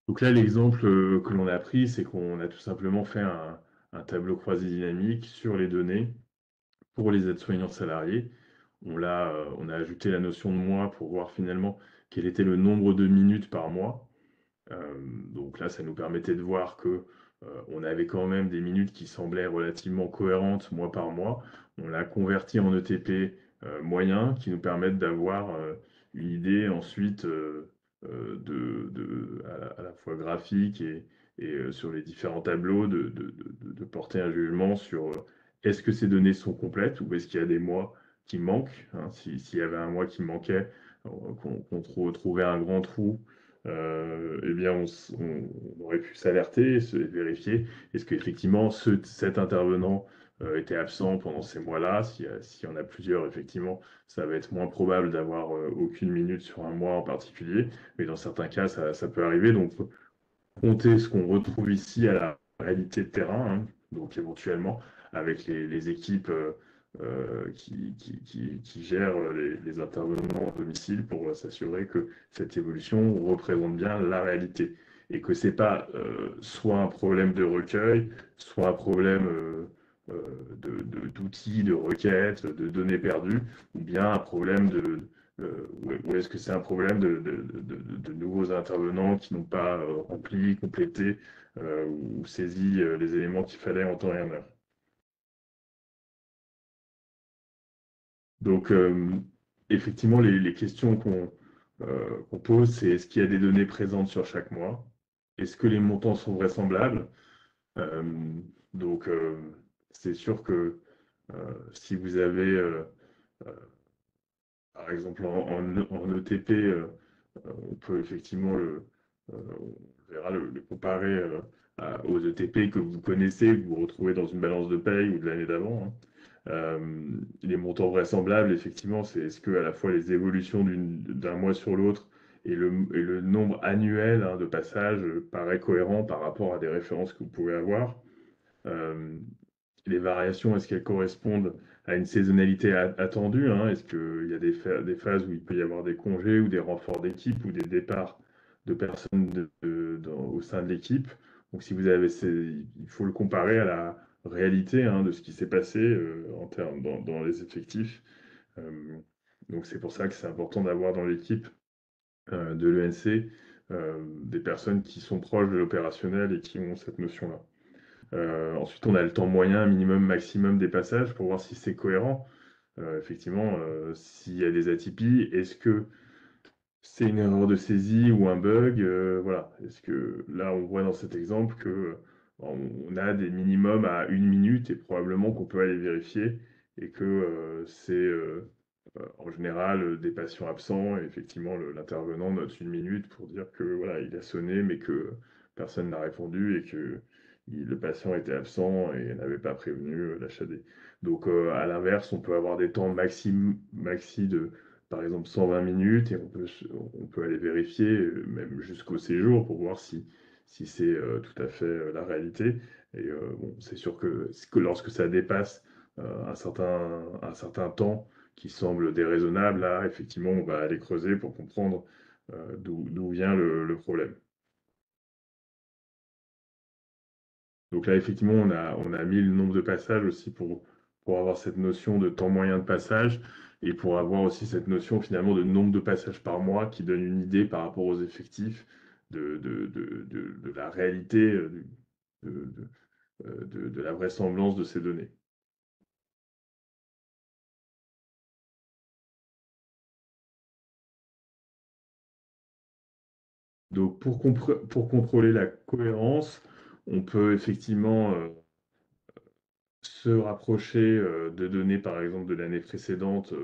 Donc là, l'exemple que l'on a pris, c'est qu'on a tout simplement fait un tableau croisé dynamique sur les données pour les aides-soignants salariés. On a ajouté la notion de mois pour voir finalement quel était le nombre de minutes par mois. Donc là, ça nous permettait de voir que on avait quand même des minutes qui semblaient relativement cohérentes mois par mois. On l'a converti en ETP moyen qui nous permettent d'avoir une idée ensuite à la fois graphique et sur les différents tableaux de porter un jugement sur est-ce que ces données sont complètes ou est-ce qu'il y a des mois qui manquent, hein. S'il y avait un mois qui manquait, qu'on trouvait un grand trou, eh bien, on aurait pu s'alerter et vérifier est-ce qu'effectivement cet intervenant était absent pendant ces mois-là. S'il y en a plusieurs, effectivement, ça va être moins probable d'avoir aucune minute sur un mois en particulier, mais dans certains cas, ça peut arriver. Donc, compter ce qu'on retrouve ici à la réalité de terrain, hein, donc éventuellement avec les équipes qui gèrent les intervenants à domicile pour s'assurer que cette évolution représente bien la réalité et que c'est pas soit un problème de recueil, soit un problème d'outils, de requêtes, de données perdues, ou bien un problème ou est-ce que c'est un problème de nouveaux intervenants qui n'ont pas rempli, complété ou saisi les éléments qu'il fallait en temps et en heure? Donc, effectivement, les questions qu'on pose, c'est est-ce qu'il y a des données présentes sur chaque mois? Est-ce que les montants sont vraisemblables? Euh, donc, c'est sûr que si vous avez, par exemple, en ETP, on peut effectivement on verra le comparer aux ETP que vous connaissez, que vous retrouvez dans une balance de paye ou de l'année d'avant, hein. Les montants vraisemblables, effectivement, c'est est-ce que à la fois les évolutions d'un mois sur l'autre et le nombre annuel, hein, de passages paraît cohérent par rapport à des références que vous pouvez avoir. Euh, les variations, est-ce qu'elles correspondent à une saisonnalité attendue, hein? Est-ce qu'il y a des phases où il peut y avoir des congés ou des renforts d'équipe ou des départs de personnes au sein de l'équipe? Donc, si vous avez il faut le comparer à la réalité, hein, de ce qui s'est passé en termes dans les effectifs. Euh, donc, c'est pour ça que c'est important d'avoir dans l'équipe de l'ENC des personnes qui sont proches de l'opérationnel et qui ont cette notion-là. Ensuite, on a le temps moyen, minimum, maximum des passages pour voir si c'est cohérent. Effectivement, s'il y a des atypies, est-ce que c'est une erreur de saisie ou un bug? Voilà. Est-ce que là, on voit dans cet exemple que on a des minimums à 1 minute et probablement qu'on peut aller vérifier et que c'est en général des patients absents et effectivement l'intervenant note 1 minute pour dire que voilà, il a sonné mais que personne n'a répondu et que le patient était absent et n'avait pas prévenu l'HAD. Donc à l'inverse, on peut avoir des temps maxi de par exemple 120 minutes et on peut aller vérifier même jusqu'au séjour pour voir si c'est tout à fait la réalité. Et bon, c'est sûr que lorsque ça dépasse un certain temps qui semble déraisonnable, là, effectivement, on va aller creuser pour comprendre d'où vient le problème. Donc là, effectivement, on a mis le nombre de passages aussi pour avoir cette notion de temps moyen de passage et pour avoir aussi cette notion finalement de nombre de passages par mois qui donne une idée par rapport aux effectifs de la réalité, de la vraisemblance de ces données. Donc pour contrôler la cohérence, on peut effectivement se rapprocher de données, par exemple, de l'année précédente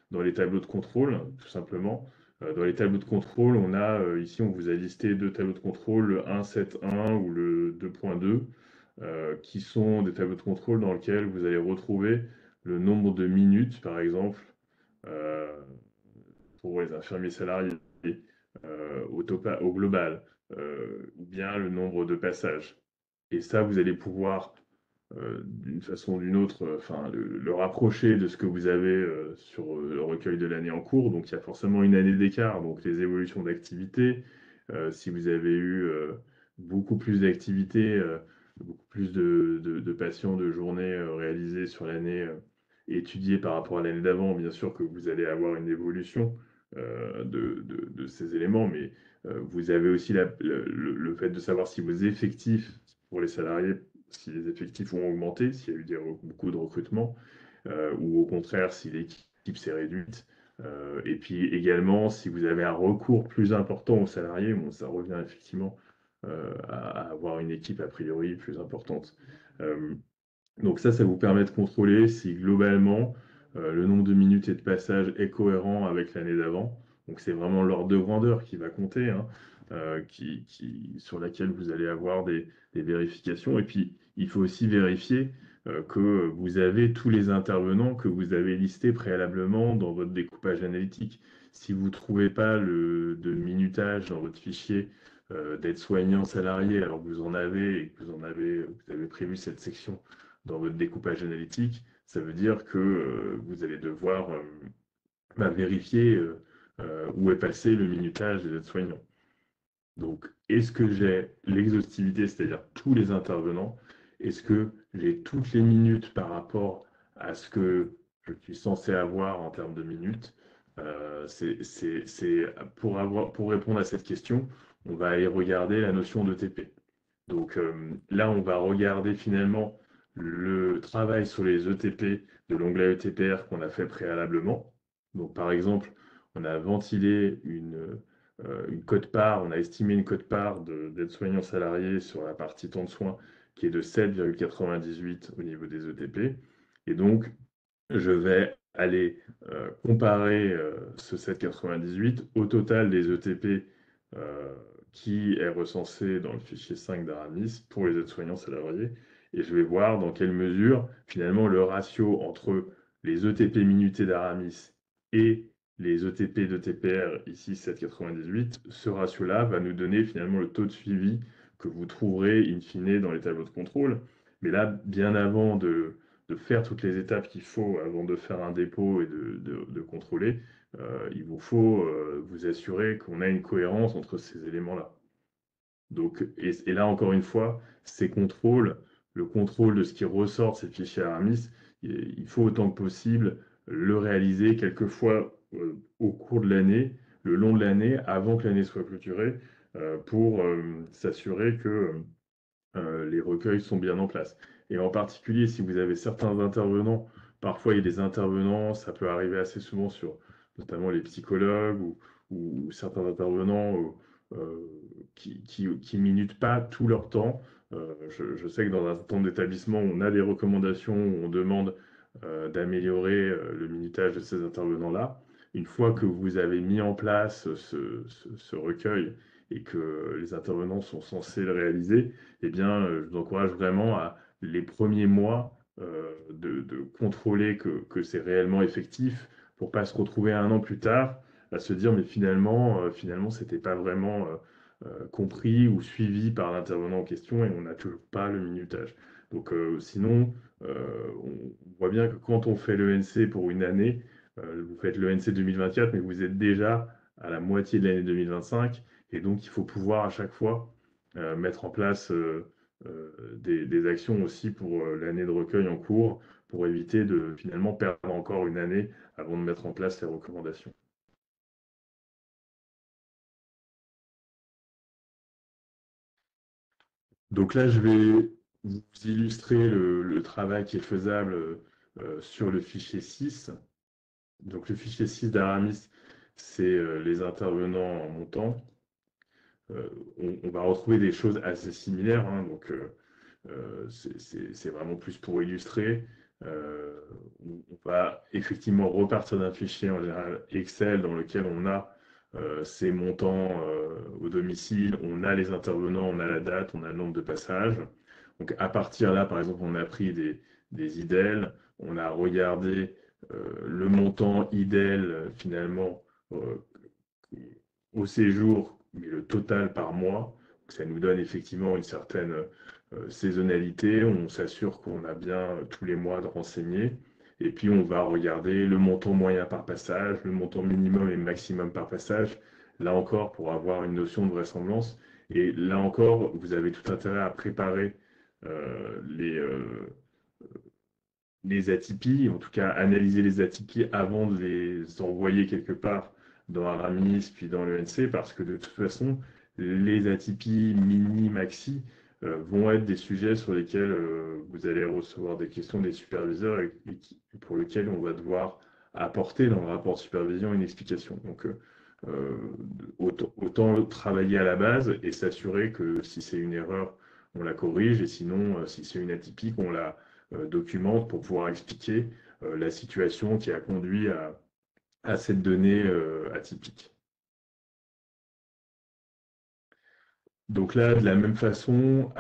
dans les tableaux de contrôle, tout simplement. Dans les tableaux de contrôle, on a ici, on vous a listé deux tableaux de contrôle, le 1.7.1 ou le 2.2, qui sont des tableaux de contrôle dans lesquels vous allez retrouver le nombre de minutes, par exemple, euh, pour les infirmiers salariés au global, ou bien le nombre de passages. Et ça, vous allez pouvoir d'une façon ou d'une autre, enfin, le rapprocher de ce que vous avez sur le recueil de l'année en cours. Donc, il y a forcément une année d'écart, donc les évolutions d'activité, si vous avez eu beaucoup plus d'activités, beaucoup plus de patients de journées réalisées sur l'année étudiée par rapport à l'année d'avant, bien sûr que vous allez avoir une évolution de ces éléments, mais vous avez aussi le fait de savoir si vos effectifs pour les salariés, si les effectifs ont augmenté, s'il y a eu beaucoup de recrutements, ou au contraire si l'équipe s'est réduite. Et puis également, si vous avez un recours plus important aux salariés, bon, ça revient effectivement à avoir une équipe a priori plus importante. Donc ça vous permet de contrôler si globalement le nombre de minutes et de passages est cohérent avec l'année d'avant. Donc c'est vraiment l'ordre de grandeur qui va compter, hein, sur laquelle vous allez avoir des vérifications. Et puis il faut aussi vérifier que vous avez tous les intervenants que vous avez listés préalablement dans votre découpage analytique. Si vous ne trouvez pas de minutage dans votre fichier d'aide-soignant salarié alors que vous en avez et que vous avez prévu cette section dans votre découpage analytique, ça veut dire que vous allez devoir vérifier où est passé le minutage des aides-soignants. Donc, est-ce que j'ai l'exhaustivité, c'est-à-dire tous les intervenants? Est-ce que j'ai toutes les minutes par rapport à ce que je suis censé avoir en termes de minutes? Pour répondre à cette question, on va aller regarder la notion de TP. Donc là, on va regarder finalement le travail sur les ETP de l'onglet ETPR qu'on a fait préalablement. Donc par exemple, on a ventilé une quote-part, on a estimé une quote-part d'aide-soignants salariés sur la partie temps de soins qui est de 7,98 au niveau des ETP. Et donc, je vais aller comparer ce 7,98 au total des ETP qui est recensé dans le fichier 5 d'Aramis pour les aides-soignants salariés. Et je vais voir dans quelle mesure, finalement, le ratio entre les ETP minutés d'Aramis et les ETP de TPR, ici 7,98, ce ratio-là va nous donner finalement le taux de suivi que vous trouverez in fine dans les tableaux de contrôle. Mais là, bien avant de faire toutes les étapes qu'il faut avant de faire un dépôt et de contrôler, il vous faut vous assurer qu'on a une cohérence entre ces éléments-là. Donc, et là, encore une fois, ces contrôles, le contrôle de ce qui ressort de ces fichiers Aramis, il faut autant que possible le réaliser quelquefois au cours de l'année, le long de l'année, avant que l'année soit clôturée, pour s'assurer que les recueils sont bien en place. Et en particulier, si vous avez certains intervenants, parfois il y a des intervenants, ça peut arriver assez souvent sur notamment les psychologues ou certains intervenants qui minutent pas tout leur temps. Je sais que dans un certain nombre d'établissements, on a des recommandations où on demande d'améliorer le minutage de ces intervenants-là. Une fois que vous avez mis en place ce recueil et que les intervenants sont censés le réaliser, eh bien, je vous encourage vraiment à les premiers mois de contrôler que c'est réellement effectif pour pas se retrouver un an plus tard à se dire mais finalement c'était pas vraiment compris ou suivi par l'intervenant en question et on n'a toujours pas le minutage. Donc sinon, on voit bien que quand on fait l'ENC pour une année, vous faites l'ENC 2024, mais vous êtes déjà à la moitié de l'année 2025 et donc il faut pouvoir à chaque fois mettre en place des actions aussi pour l'année de recueil en cours pour éviter de finalement perdre encore une année avant de mettre en place les recommandations. Donc là, je vais vous illustrer le travail qui est faisable sur le fichier 6. Donc le fichier 6 d'Aramis, c'est les intervenants en montant. On va retrouver des choses assez similaires, hein, donc c'est vraiment plus pour illustrer. On va effectivement repartir d'un fichier en général Excel dans lequel on a ces montants au domicile, on a les intervenants, on a la date, on a le nombre de passages. Donc à partir là, par exemple, on a pris des IDEL, on a regardé le montant IDEL finalement au séjour, mais le total par mois. Ça nous donne effectivement une certaine saisonnalité. On s'assure qu'on a bien tous les mois de renseigner. Et puis, on va regarder le montant moyen par passage, le montant minimum et maximum par passage, là encore, pour avoir une notion de vraisemblance. Et là encore, vous avez tout intérêt à préparer euh, les, euh, les atypies, en tout cas analyser les atypies avant de les envoyer quelque part dans Aramis puis dans l'ENC, parce que de toute façon, les atypies mini, maxi vont être des sujets sur lesquels vous allez recevoir des questions des superviseurs pour lesquels on va devoir apporter dans le rapport de supervision une explication. Donc, euh, autant travailler à la base et s'assurer que si c'est une erreur, on la corrige, et sinon, si c'est une atypique, on la documente pour pouvoir expliquer la situation qui a conduit à cette donnée atypique. Donc là, de la même façon,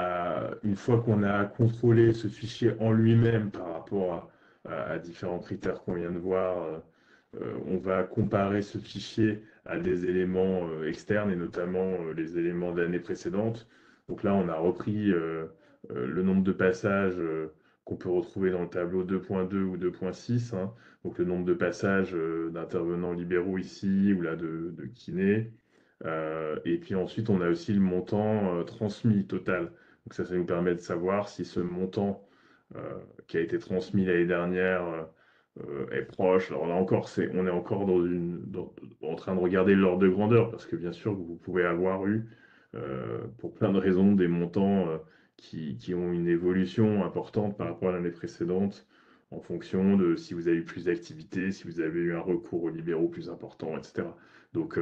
une fois qu'on a contrôlé ce fichier en lui-même par rapport à différents critères qu'on vient de voir, on va comparer ce fichier à des éléments externes et notamment les éléments de l'année précédente. Donc là, on a repris le nombre de passages qu'on peut retrouver dans le tableau 2.2 ou 2.6, hein. Donc le nombre de passages d'intervenants libéraux ici ou là de kinés. Et puis ensuite, on a aussi le montant transmis total. Donc ça nous permet de savoir si ce montant qui a été transmis l'année dernière est proche. Alors là encore, on est encore en train de regarder l'ordre de grandeur, parce que bien sûr, vous pouvez avoir eu, pour plein de raisons, des montants qui ont une évolution importante par rapport à l'année précédente, en fonction de si vous avez eu plus d'activités, si vous avez eu un recours aux libéraux plus important, etc. Donc,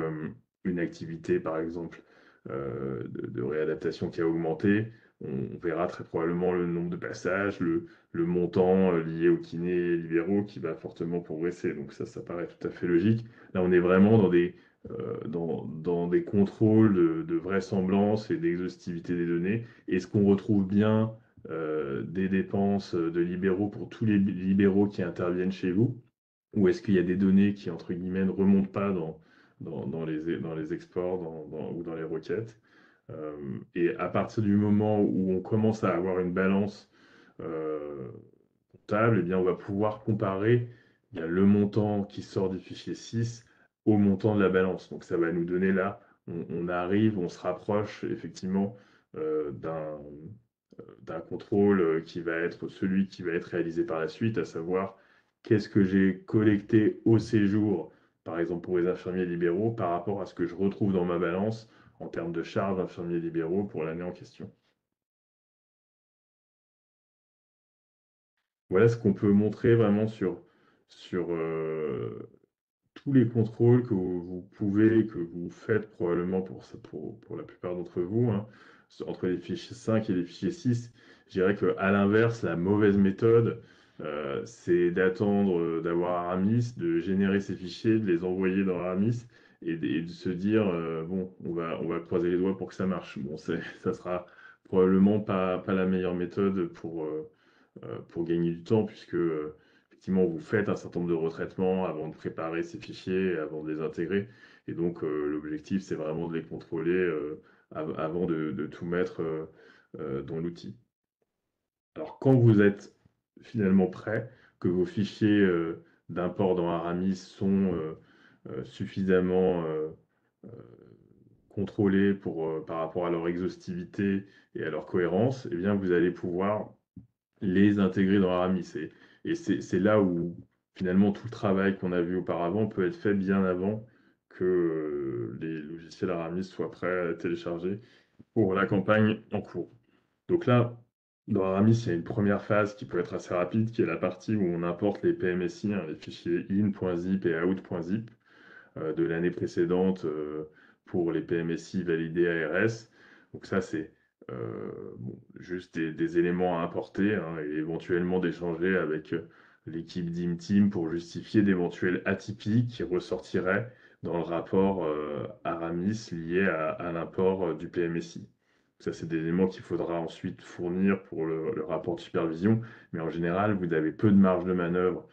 une activité, par exemple, de réadaptation qui a augmenté, on verra très probablement le nombre de passages, le montant lié aux kinés libéraux qui va fortement progresser. Donc ça paraît tout à fait logique. Là, on est vraiment dans des contrôles de vraisemblance et d'exhaustivité des données. Est-ce qu'on retrouve bien des dépenses de libéraux pour tous les libéraux qui interviennent chez vous? Ou est-ce qu'il y a des données qui, entre guillemets, ne remontent pas dans les exports ou dans les requêtes? Et à partir du moment où on commence à avoir une balance euh, comptable, eh bien, on va pouvoir comparer le montant qui sort du fichier 6 au montant de la balance. Donc ça va nous donner là, on se rapproche effectivement d'un contrôle qui va être celui qui va être réalisé par la suite, à savoir qu'est-ce que j'ai collecté au séjour, par exemple pour les infirmiers libéraux, par rapport à ce que je retrouve dans ma balance en termes de charges infirmiers libéraux pour l'année en question. Voilà ce qu'on peut montrer vraiment sur tous les contrôles que que vous faites probablement pour la plupart d'entre vous, hein, entre les fichiers 5 et les fichiers 6. Je dirais qu'à l'inverse, la mauvaise méthode, c'est d'attendre d'avoir Aramis, de générer ces fichiers, de les envoyer dans Aramis et de se dire, bon, on va croiser les doigts pour que ça marche. Bon, ça sera probablement pas la meilleure méthode pour gagner du temps, puisque effectivement, vous faites un certain nombre de retraitements avant de préparer ces fichiers, avant de les intégrer. Et donc, l'objectif, c'est vraiment de les contrôler avant de tout mettre dans l'outil. Alors, quand vous êtes finalement prêt, que vos fichiers d'import dans Aramis sont suffisamment euh, contrôlés par rapport à leur exhaustivité et à leur cohérence, eh bien, vous allez pouvoir les intégrer dans Aramis. Et c'est là où finalement tout le travail qu'on a vu auparavant peut être fait bien avant que les logiciels Aramis soient prêts à télécharger pour la campagne en cours. Donc là, dans Aramis, il y a une première phase qui peut être assez rapide, qui est la partie où on importe les PMSI, hein, les fichiers in.zip et out.zip de l'année précédente pour les PMSI validés ARS. Donc ça, c'est juste des éléments à importer, hein, et éventuellement d'échanger avec l'équipe d'ImTeam pour justifier d'éventuels atypiques qui ressortiraient dans le rapport Aramis lié à l'import du PMSI. Ça, c'est des éléments qu'il faudra ensuite fournir pour le rapport de supervision, mais en général, vous avez peu de marge de manœuvre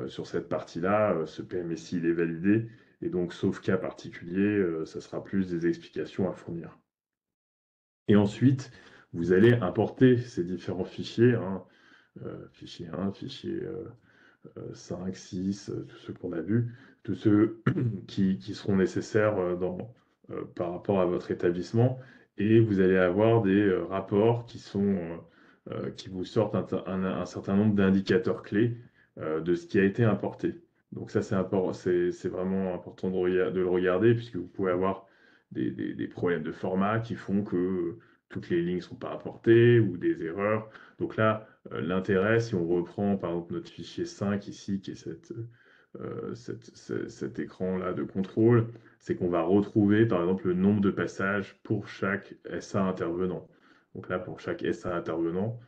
sur cette partie-là. Ce PMSI, il est validé, et donc, sauf cas particulier, ça sera plus des explications à fournir. Et ensuite, vous allez importer ces différents fichiers, hein, fichier 1, fichier 5, 6, tous ceux qu'on a vus, tous ceux qui seront nécessaires par rapport à votre établissement et vous allez avoir des rapports qui vous sortent un certain nombre d'indicateurs clés de ce qui a été importé. Donc ça, c'est vraiment important de le regarder puisque vous pouvez avoir des problèmes de format qui font que toutes les lignes ne sont pas apportées ou des erreurs. Donc là, l'intérêt, si on reprend par exemple notre fichier 5 ici, qui est cet écran-là de contrôle, c'est qu'on va retrouver par exemple le nombre de passages pour chaque SA intervenant. Donc là, pour chaque SA intervenant,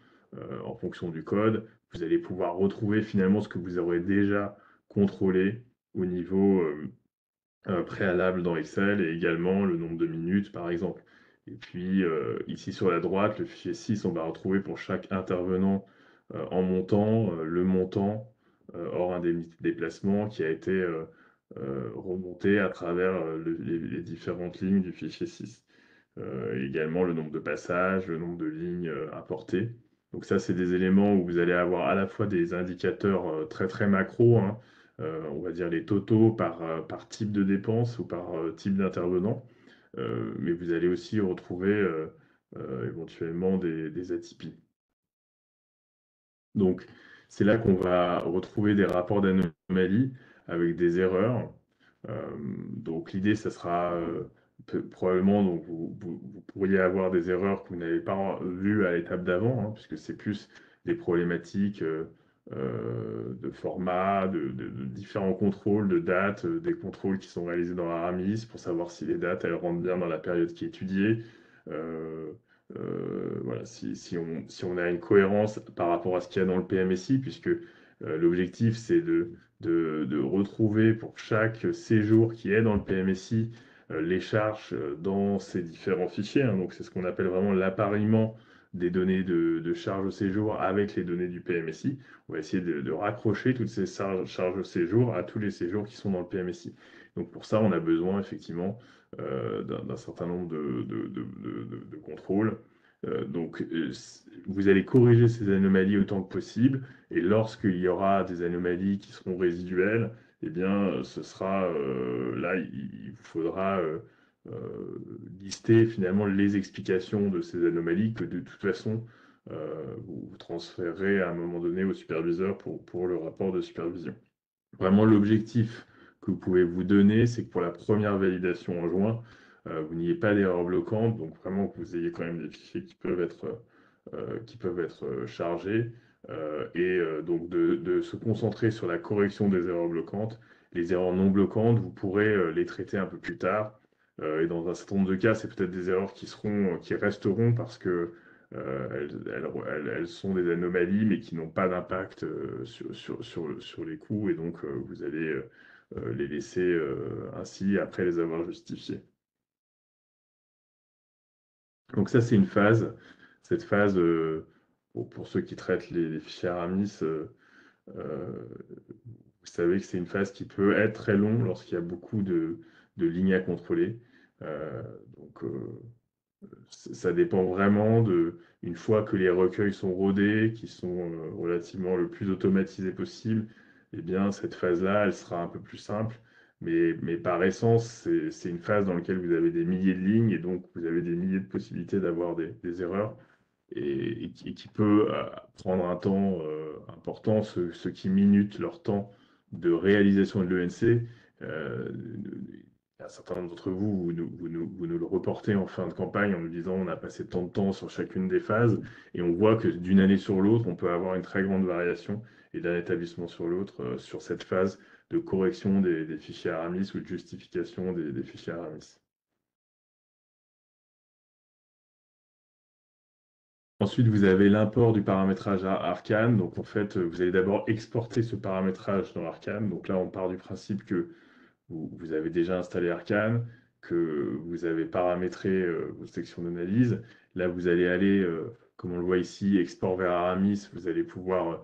en fonction du code, vous allez pouvoir retrouver finalement ce que vous aurez déjà contrôlé au niveau préalable dans Excel et également le nombre de minutes par exemple. Et puis ici sur la droite, le fichier 6, on va retrouver pour chaque intervenant en montant le montant hors indemnité de déplacement qui a été remonté à travers les différentes lignes du fichier 6. Également le nombre de passages, le nombre de lignes importées. Donc ça, c'est des éléments où vous allez avoir à la fois des indicateurs très très macro, hein, on va dire les totaux par type de dépense ou par type d'intervenant, mais vous allez aussi retrouver éventuellement des atypies. Donc, c'est là qu'on va retrouver des rapports d'anomalie avec des erreurs. Donc, l'idée, ça sera probablement, donc, vous pourriez avoir des erreurs que vous n'avez pas vues à l'étape d'avant, hein, puisque c'est plus des problématiques de format, de différents contrôles, de dates, des contrôles qui sont réalisés dans Aramis pour savoir si les dates, elles rentrent bien dans la période qui est étudiée. Euh, voilà, si on a une cohérence par rapport à ce qu'il y a dans le PMSI, puisque l'objectif c'est de retrouver pour chaque séjour qui est dans le PMSI les charges dans ces différents fichiers, hein. Donc c'est ce qu'on appelle vraiment l'appariement des données de charge au séjour avec les données du PMSI. On va essayer de raccrocher toutes ces charges au séjour à tous les séjours qui sont dans le PMSI. Donc pour ça, on a besoin effectivement d'un certain nombre de contrôles. Vous allez corriger ces anomalies autant que possible, et lorsqu'il y aura des anomalies qui seront résiduelles, eh bien, ce sera là, il vous faudra lister finalement les explications de ces anomalies que de toute façon vous transférerez à un moment donné au superviseur pour le rapport de supervision. Vraiment, l'objectif que vous pouvez vous donner, c'est que pour la première validation en juin, vous n'ayez pas d'erreur bloquante, donc vraiment que vous ayez quand même des fichiers qui peuvent être chargés, donc de se concentrer sur la correction des erreurs bloquantes. Les erreurs non bloquantes, vous pourrez les traiter un peu plus tard, et dans un certain nombre de cas, c'est peut-être des erreurs qui resteront parce que elles sont des anomalies, mais qui n'ont pas d'impact sur les coûts, et donc vous allez les laisser ainsi après les avoir justifiés. Donc ça, c'est une phase. Cette phase, pour ceux qui traitent les fichiers Aramis, euh, vous savez que c'est une phase qui peut être très longue lorsqu'il y a beaucoup de lignes à contrôler. Euh, donc, ça dépend vraiment une fois que les recueils sont rodés, qui sont relativement le plus automatisés possible, eh bien, cette phase-là, elle sera un peu plus simple. Mais par essence, c'est une phase dans laquelle vous avez des milliers de lignes et donc vous avez des milliers de possibilités d'avoir des erreurs et qui peut prendre un temps important. Ceux qui minutent leur temps de réalisation de l'ENC, un certain nombre d'entre vous, vous nous le reportez en fin de campagne en nous disant on a passé tant de temps sur chacune des phases et on voit que d'une année sur l'autre, on peut avoir une très grande variation et d'un établissement sur l'autre sur cette phase de correction des fichiers Aramis ou de justification des fichiers Aramis. Ensuite, vous avez l'import du paramétrage à Arcane. Donc, en fait, vous allez d'abord exporter ce paramétrage dans Arcane. Donc là, on part du principe que vous avez déjà installé Arcane, que vous avez paramétré vos sections d'analyse. Là, vous allez aller, comme on le voit ici, export vers Aramis. Vous allez pouvoir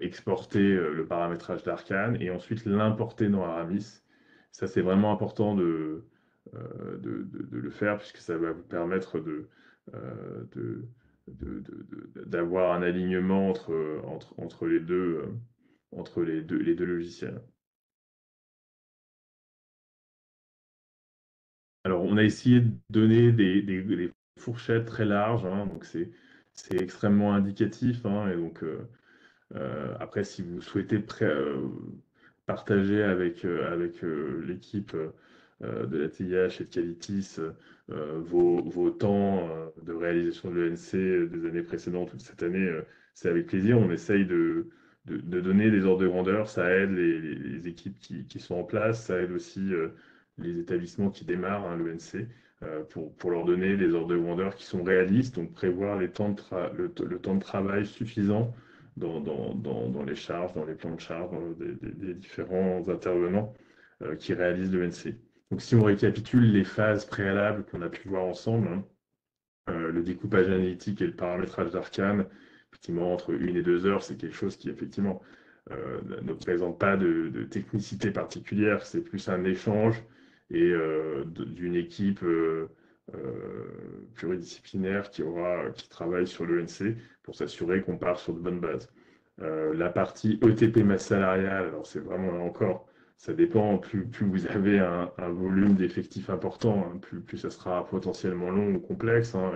exporter le paramétrage d'Arcane et ensuite l'importer dans Aramis. Ça, c'est vraiment important de le faire puisque ça va vous permettre euh, de, d'avoir un alignement entre les deux, les deux, les 2 logiciels. Alors, on a essayé de donner des fourchettes très larges, hein, donc c'est extrêmement indicatif, hein, et donc après, si vous souhaitez partager avec l'équipe de la TIH et de Qualitis vos temps de réalisation de l'ENC des années précédentes ou de cette année, c'est avec plaisir. On essaye de donner des ordres de grandeur. Ça aide les équipes qui sont en place, ça aide aussi les établissements qui démarrent, hein, l'ENC. Pour leur donner des ordres de grandeur qui sont réalistes, donc prévoir le temps de travail suffisant dans les charges, dans les plans de charge, des différents intervenants qui réalisent l'ENC. Donc si on récapitule les phases préalables qu'on a pu voir ensemble, hein, le découpage analytique et le paramétrage d'Arcane, effectivement, entre 1 et 2 heures, c'est quelque chose qui, effectivement, ne présente pas de technicité particulière, c'est plus un échange et d'une équipe pluridisciplinaire qui travaille sur l'ENC pour s'assurer qu'on part sur de bonnes bases. La partie ETP masse salariale, alors c'est vraiment là encore, ça dépend, plus vous avez un volume d'effectifs important, hein, plus ça sera potentiellement long ou complexe, hein,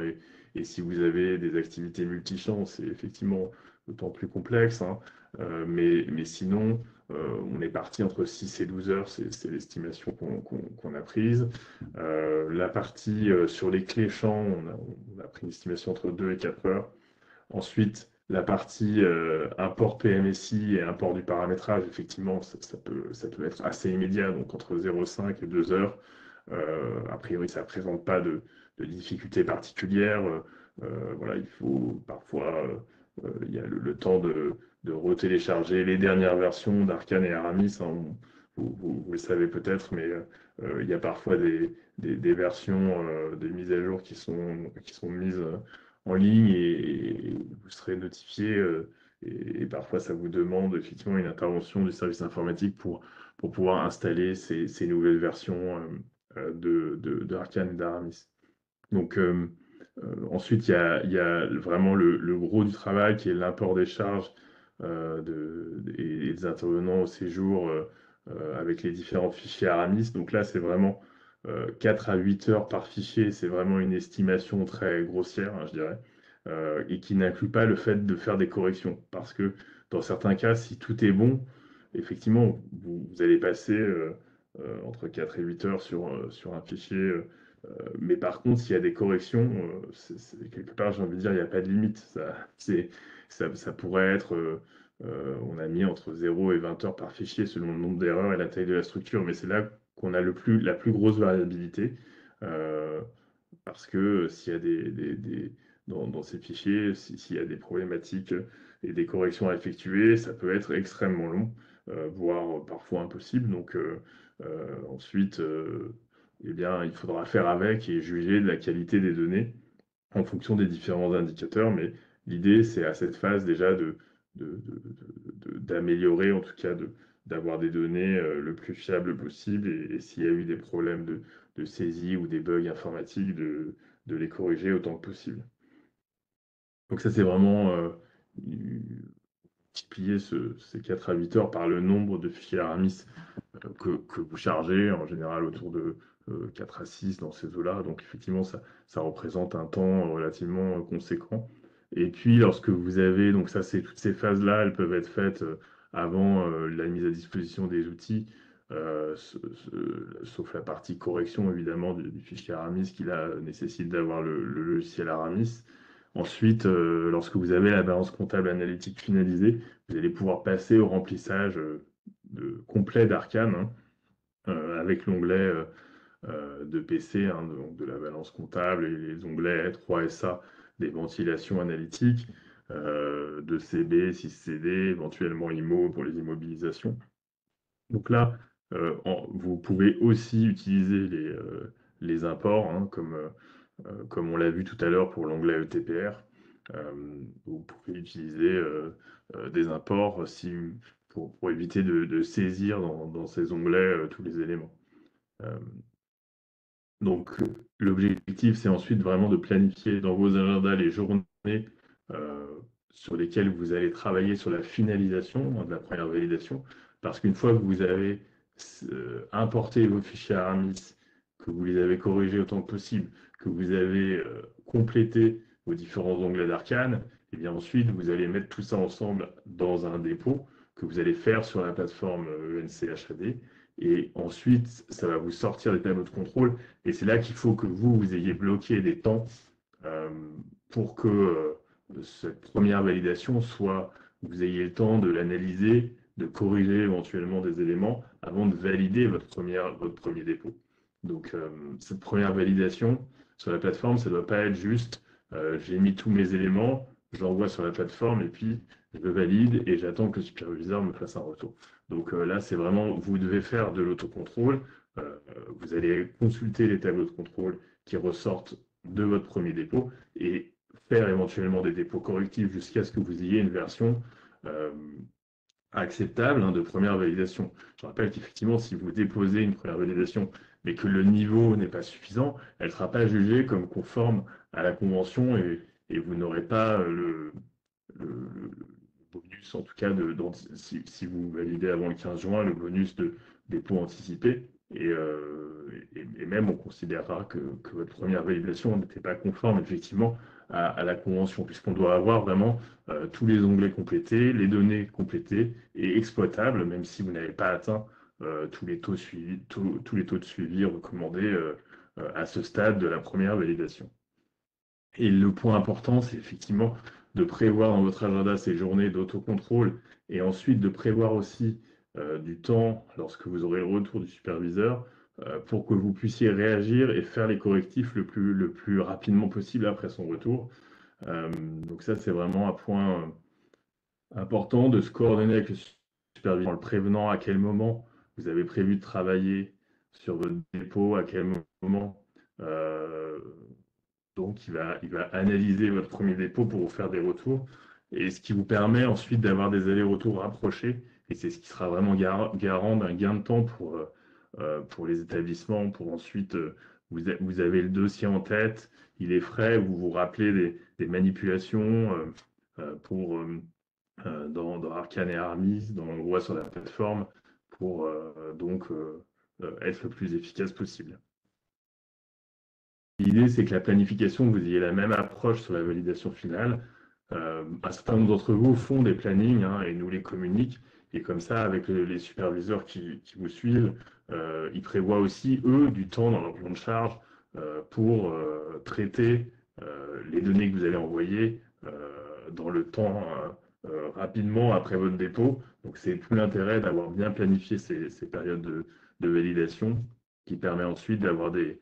et si vous avez des activités multichamps, c'est effectivement d'autant plus complexe, hein. Mais sinon, on est parti entre 6 et 12 heures, c'est l'estimation qu'on a prise. La partie sur les clés champs, on a pris une estimation entre 2 et 4 heures. Ensuite, la partie import PMSI et import du paramétrage, effectivement, ça peut être assez immédiat, donc entre 0,5 et 2 heures. A priori, ça ne présente pas de difficultés particulières. Voilà, il faut parfois, il y a le temps de retélécharger les dernières versions d'Arcane et Aramis, hein. Vous le savez peut-être, mais il y a parfois des versions, des mises à jour qui sont mises en ligne et vous serez notifié. Et parfois, ça vous demande effectivement une intervention du service informatique pour pouvoir installer ces nouvelles versions de Arcane et d'Aramis. Donc, ensuite, il y a vraiment le gros du travail qui est l'import des charges et des intervenants au séjour avec les différents fichiers Aramis. Donc là, c'est vraiment 4 à 8 heures par fichier. C'est vraiment une estimation très grossière, hein, je dirais, et qui n'inclut pas le fait de faire des corrections. Parce que dans certains cas, si tout est bon, effectivement, vous allez passer entre 4 et 8 heures sur un fichier. Mais par contre, s'il y a des corrections, quelque part, j'ai envie de dire, il n'y a pas de limite. Ça pourrait être, on a mis entre 0 et 20 heures par fichier selon le nombre d'erreurs et la taille de la structure, mais c'est là qu'on a la plus grosse variabilité. euh, Parce que s'il y a dans ces fichiers, s'il y a des problématiques et des corrections à effectuer, ça peut être extrêmement long, voire parfois impossible. Donc ensuite, eh bien, il faudra faire avec et juger de la qualité des données en fonction des différents indicateurs. Mais l'idée, c'est à cette phase déjà d'améliorer, en tout cas d'avoir des données le plus fiables possible et s'il y a eu des problèmes de saisie ou des bugs informatiques, de les corriger autant que possible. Donc ça, c'est vraiment multiplier ces 4 à 8 heures par le nombre de fichiers Aramis que vous chargez, en général autour de 4 à 6 dans ces eaux-là. Donc effectivement, ça représente un temps relativement conséquent. Et puis lorsque vous avez, donc ça c'est toutes ces phases-là, elles peuvent être faites avant la mise à disposition des outils, sauf la partie correction évidemment du fichier Aramis qui là nécessite d'avoir le logiciel Aramis. Ensuite, lorsque vous avez la balance comptable analytique finalisée, vous allez pouvoir passer au remplissage complet d'Arcane, hein, avec l'onglet de PC, hein, donc de la balance comptable et les onglets 3SA des ventilations analytiques, de CB, 6CD, éventuellement IMO pour les immobilisations. Donc là, vous pouvez aussi utiliser les imports, hein, comme on l'a vu tout à l'heure pour l'onglet ETPR. Vous pouvez utiliser des imports pour éviter de saisir dans ces onglets tous les éléments. Euh, donc, l'objectif, c'est ensuite vraiment de planifier dans vos agendas les journées euh, sur lesquelles vous allez travailler sur la finalisation, hein, de la première validation. Parce qu'une fois que vous avez importé vos fichiers Aramis, que vous les avez corrigés autant que possible, que vous avez complété vos différents onglets d'Arcane, et bien ensuite, vous allez mettre tout ça ensemble dans un dépôt que vous allez faire sur la plateforme ENC HAD. Et ensuite, ça va vous sortir des tableaux de contrôle. Et c'est là qu'il faut que vous ayez bloqué des temps euh, pour que cette première validation soit, vous ayez le temps de l'analyser, de corriger éventuellement des éléments avant de valider votre premier dépôt. Donc, cette première validation sur la plateforme, ça ne doit pas être juste j'ai mis tous mes éléments, je l'envoie sur la plateforme et puis je le valide et j'attends que le superviseur me fasse un retour. Donc là, c'est vraiment, vous devez faire de l'autocontrôle. Euh, vous allez consulter les tableaux de contrôle qui ressortent de votre premier dépôt et faire éventuellement des dépôts correctifs jusqu'à ce que vous ayez une version euh, acceptable de première validation. Je rappelle qu'effectivement, si vous déposez une première validation, mais que le niveau n'est pas suffisant, elle ne sera pas jugée comme conforme à la convention et vous n'aurez pas le bonus, en tout cas, si vous validez avant le 15 juin, le bonus de dépôt anticipé. Et même, on considérera que votre première validation n'était pas conforme, effectivement, à la convention, puisqu'on doit avoir vraiment tous les onglets complétés, les données complétées et exploitables, même si vous n'avez pas atteint tous les taux tous les taux de suivi recommandés à ce stade de la première validation. Et le point important, c'est effectivement de prévoir dans votre agenda ces journées d'autocontrôle et ensuite de prévoir aussi du temps lorsque vous aurez le retour du superviseur pour que vous puissiez réagir et faire les correctifs le plus rapidement possible après son retour. Donc ça, c'est vraiment un point important de se coordonner avec le superviseur en le prévenant à quel moment vous avez prévu de travailler sur votre dépôt, à quel moment euh, donc, il va analyser votre premier dépôt pour vous faire des retours, et ce qui vous permet ensuite d'avoir des allers-retours rapprochés, et c'est ce qui sera vraiment garant d'un gain de temps pour les établissements, pour ensuite, vous avez le dossier en tête, il est frais, vous vous rappelez des manipulations dans Arcane et Armis, dans l'envoi sur la plateforme, pour être le plus efficace possible. L'idée, c'est que la planification, vous ayez la même approche sur la validation finale. Un certain nombre d'entre vous font des plannings et nous les communiquent. Et comme ça, avec les superviseurs qui vous suivent, ils prévoient aussi, eux, du temps dans leur plan de charge pour traiter les données que vous allez envoyer dans le temps rapidement après votre dépôt. Donc, c'est tout l'intérêt d'avoir bien planifié ces périodes de validation qui permet ensuite d'avoir des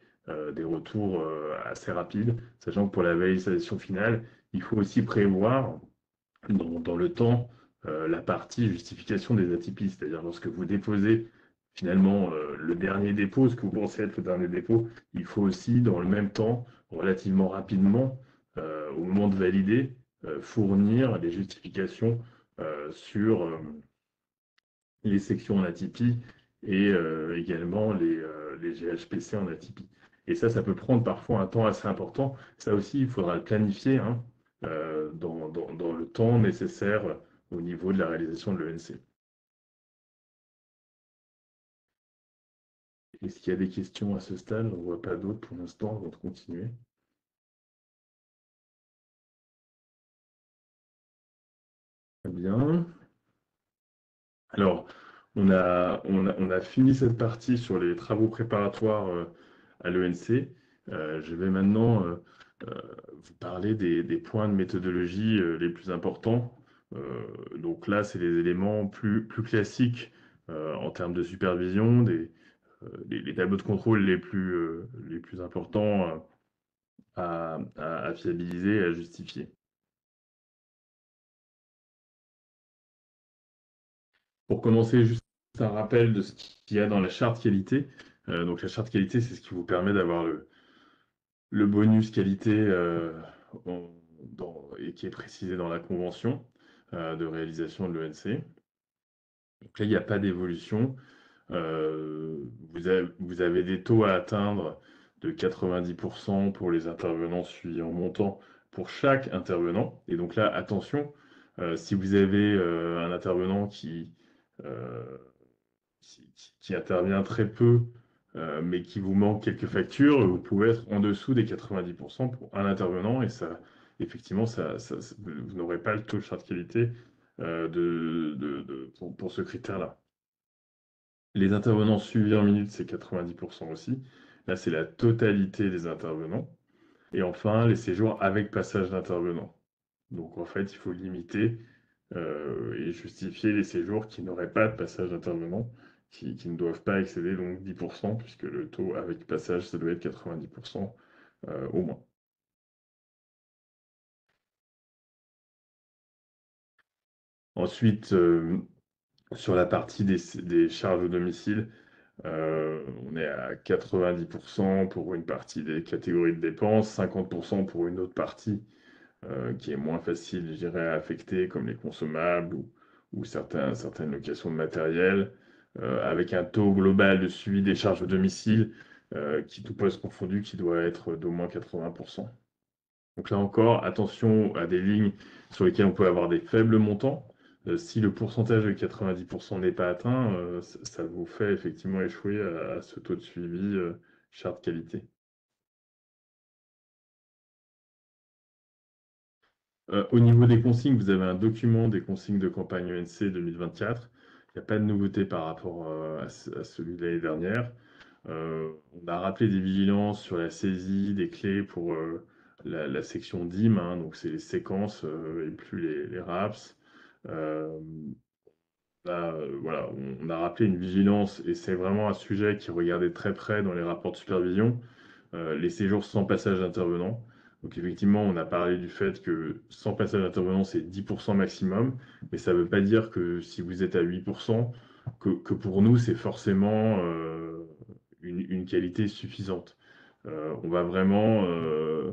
retours assez rapides, sachant que pour la validation finale, il faut aussi prévoir dans le temps la partie justification des atypies, c'est-à-dire lorsque vous déposez finalement le dernier dépôt, ce que vous pensez être le dernier dépôt, il faut aussi dans le même temps, relativement rapidement, au moment de valider, fournir les justifications sur les sections en atypie et également les GHPC en atypie. Et ça peut prendre parfois un temps assez important. Ça aussi, il faudra le planifier dans le temps nécessaire au niveau de la réalisation de l'ENC. Est-ce qu'il y a des questions à ce stade? On ne voit pas d'autres pour l'instant avant de continuer. Très bien. Alors, on a fini cette partie sur les travaux préparatoires à l'ENC. Je vais maintenant euh, vous parler des points de méthodologie les plus importants. Donc là, c'est les éléments plus classiques en termes de supervision, les tableaux de contrôle les plus importants à fiabiliser et à justifier. Pour commencer, juste un rappel de ce qu'il y a dans la charte qualité. Donc la charte qualité, c'est ce qui vous permet d'avoir le bonus qualité et qui est précisé dans la convention de réalisation de l'ENC. Donc là, il n'y a pas d'évolution. Vous avez des taux à atteindre de 90% pour les intervenants suivis en montant pour chaque intervenant. Et donc là, attention, si vous avez un intervenant euh, qui intervient très peu mais qu'il vous manque quelques factures, vous pouvez être en dessous des 90% pour un intervenant et ça, effectivement, vous n'aurez pas le taux de charte qualité pour ce critère-là. Les intervenants suivis en minutes, c'est 90% aussi. Là, c'est la totalité des intervenants. Et enfin, les séjours avec passage d'intervenant. Donc, en fait, il faut limiter et justifier les séjours qui n'auraient pas de passage d'intervenant, qui ne doivent pas excéder donc 10%, puisque le taux avec passage, ça doit être 90% au moins. Ensuite, sur la partie des charges au domicile, on est à 90% pour une partie des catégories de dépenses, 50% pour une autre partie qui est moins facile, je dirais, à affecter, comme les consommables ou certaines locations de matériel, avec un taux global de suivi des charges au domicile qui, tout poste confondu, qui doit être d'au moins 80%. Donc là encore, attention à des lignes sur lesquelles on peut avoir des faibles montants. Si le pourcentage de 90% n'est pas atteint, ça vous fait effectivement échouer à ce taux de suivi charte qualité. Au niveau des consignes, vous avez un document des consignes de campagne ENC 2024. Il n'y a pas de nouveauté par rapport à celui de l'année dernière. On a rappelé des vigilances sur la saisie des clés pour la section DIM, hein, donc c'est les séquences et plus les RAPS. Euh, Là, voilà, on a rappelé une vigilance et c'est vraiment un sujet qui est regardé de très près dans les rapports de supervision, les séjours sans passage d'intervenant. Donc effectivement, on a parlé du fait que sans passage d'intervenant, c'est 10% maximum, mais ça ne veut pas dire que si vous êtes à 8%, que pour nous, c'est forcément une qualité suffisante. On va vraiment euh,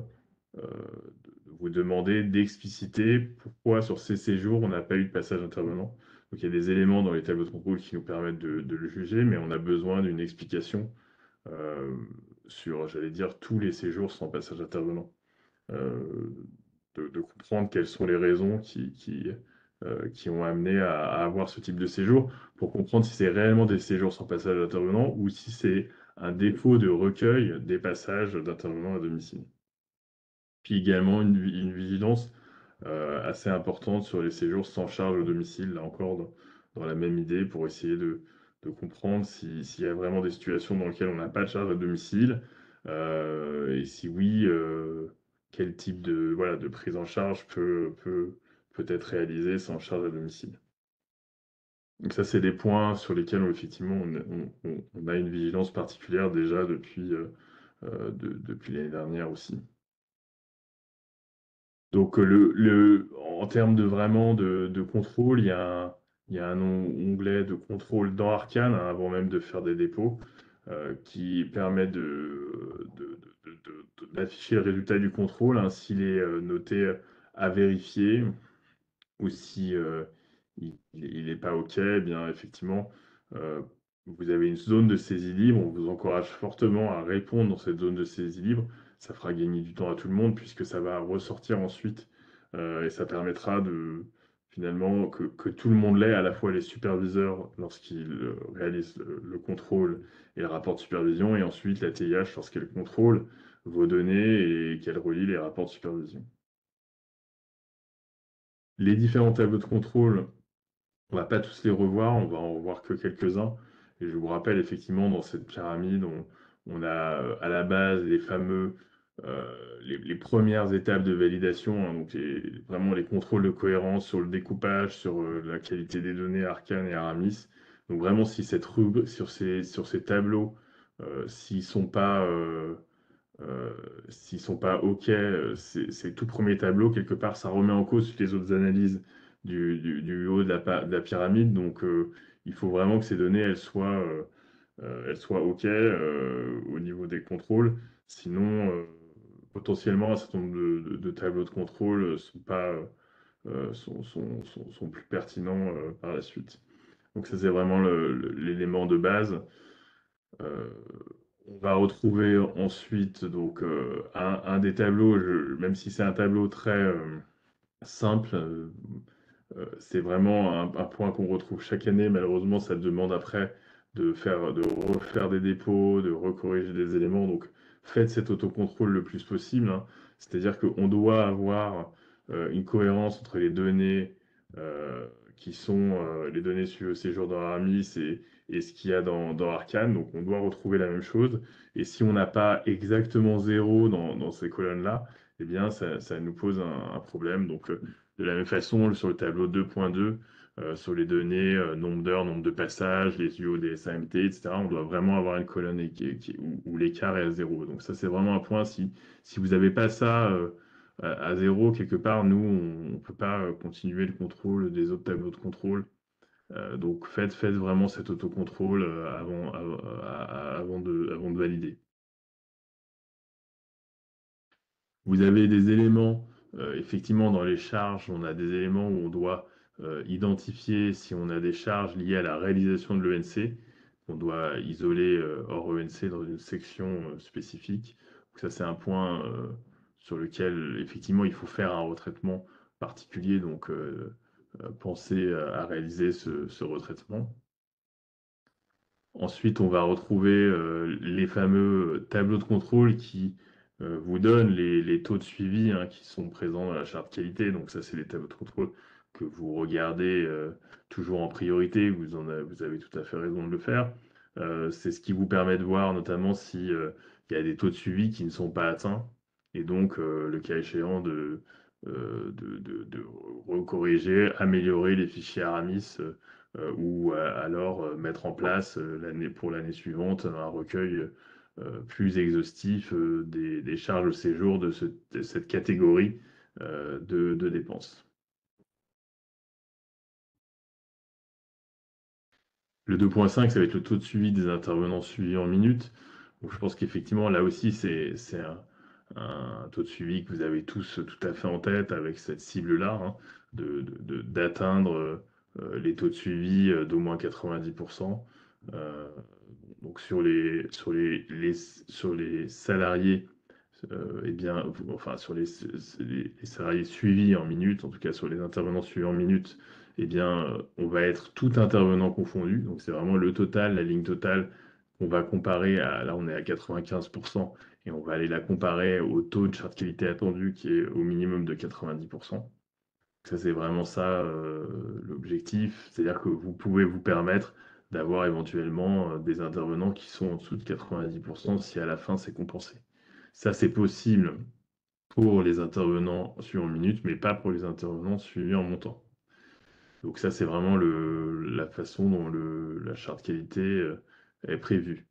vous demander d'expliciter pourquoi sur ces séjours, on n'a pas eu de passage intervenant. Donc il y a des éléments dans les tableaux de contrôle qui nous permettent de le juger, mais on a besoin d'une explication euh, sur, j'allais dire, tous les séjours sans passage intervenant. Euh, de comprendre quelles sont les raisons qui ont amené à avoir ce type de séjour, pour comprendre si c'est réellement des séjours sans passage d'intervenant ou si c'est un défaut de recueil des passages d'intervenants à domicile. Puis également une vigilance assez importante sur les séjours sans charge au domicile, là encore dans la même idée, pour essayer de comprendre s'il y a vraiment des situations dans lesquelles on n'a pas de charge à domicile, et si oui, quel type voilà, de prise en charge peut être réalisé sans charge à domicile. Donc ça, c'est des points sur lesquels effectivement on a une vigilance particulière déjà depuis l'année dernière aussi. Donc, en termes de vraiment de contrôle, il y a un onglet de contrôle dans Arcane, hein, avant même de faire des dépôts, qui permet d'afficher le résultat du contrôle, hein, s'il est noté à vérifier ou si il n'est pas OK, eh bien effectivement, euh, vous avez une zone de saisie libre. On vous encourage fortement à répondre dans cette zone de saisie libre. Ça fera gagner du temps à tout le monde puisque ça va ressortir ensuite et ça permettra de finalement que tout le monde l'ait, à la fois les superviseurs lorsqu'ils réalisent le contrôle et le rapport de supervision, et ensuite la TIH lorsqu'elle contrôle vos données et qu'elle relie les rapports de supervision. Les différents tableaux de contrôle, on va pas tous les revoir, on va en revoir que quelques-uns. Et je vous rappelle effectivement dans cette pyramide, on a à la base les premières étapes de validation, hein, donc vraiment les contrôles de cohérence sur le découpage, sur la qualité des données Arcane et Aramis. Donc vraiment si sur ces tableaux, s'ils sont pas euh, s'ils sont pas OK, ces tout premiers tableaux, quelque part, ça remet en cause toutes les autres analyses du haut de la pyramide. Donc, il faut vraiment que ces données, elles soient OK au niveau des contrôles. Sinon, potentiellement, un certain nombre de tableaux de contrôle sont plus pertinents par la suite. Donc, ça, c'est vraiment l'élément de base. Euh, on va retrouver ensuite donc un des tableaux, même si c'est un tableau très simple, c'est vraiment un point qu'on retrouve chaque année. Malheureusement, ça demande après de refaire des dépôts, de recorriger des éléments. Donc, faites cet autocontrôle le plus possible, hein. C'est-à-dire qu'on doit avoir une cohérence entre les données euh, qui sont les données suivies au séjour dans Aramis et ce qu'il y a dans Arcane. Donc, on doit retrouver la même chose. Et si on n'a pas exactement zéro dans ces colonnes-là, eh bien, ça nous pose un problème. Donc, de la même façon, sur le tableau 2.2, sur les données, nombre d'heures, nombre de passages, les UO des SAMT, etc. On doit vraiment avoir une colonne où l'écart est à zéro. Donc ça, c'est vraiment un point. Si vous n'avez pas ça à zéro, quelque part, nous, on ne peut pas continuer le contrôle des autres tableaux de contrôle. Donc faites vraiment cet autocontrôle avant de valider. Vous avez des éléments, effectivement, dans les charges, on a des éléments où on doit identifier si on a des charges liées à la réalisation de l'ENC, qu'on doit isoler hors ENC dans une section spécifique. Donc ça, c'est un point sur lequel, effectivement, il faut faire un retraitement particulier. Donc, pensez à réaliser ce retraitement. Ensuite, on va retrouver les fameux tableaux de contrôle qui vous donnent les taux de suivi, hein, qui sont présents dans la charte qualité. Donc ça, c'est les tableaux de contrôle que vous regardez toujours en priorité. Vous avez tout à fait raison de le faire. C'est ce qui vous permet de voir notamment si il y a des taux de suivi qui ne sont pas atteints. Et donc, le cas échéant, de recorriger, améliorer les fichiers Aramis ou alors mettre en place pour l'année suivante un recueil plus exhaustif des charges de séjour de cette catégorie de dépenses. Le 2.5, ça va être le taux de suivi des intervenants suivis en minutes. Donc, je pense qu'effectivement, là aussi, c'est un taux de suivi que vous avez tous tout à fait en tête avec cette cible-là, hein, d'atteindre les taux de suivi d'au moins 90%. Euh, donc, sur les salariés, eh bien, enfin, sur les salariés suivis en minutes, en tout cas sur les intervenants suivis en minutes, eh bien, on va être tout intervenant confondu. Donc, c'est vraiment le total, la ligne totale qu'on va comparer là, on est à 95% et on va aller la comparer au taux de charte qualité attendu qui est au minimum de 90%. Ça, c'est vraiment ça l'objectif. C'est-à-dire que vous pouvez vous permettre d'avoir éventuellement des intervenants qui sont en dessous de 90% si à la fin c'est compensé. Ça, c'est possible pour les intervenants suivis en minutes, mais pas pour les intervenants suivis en montant. Donc ça, c'est vraiment la façon dont la charte qualité est prévue.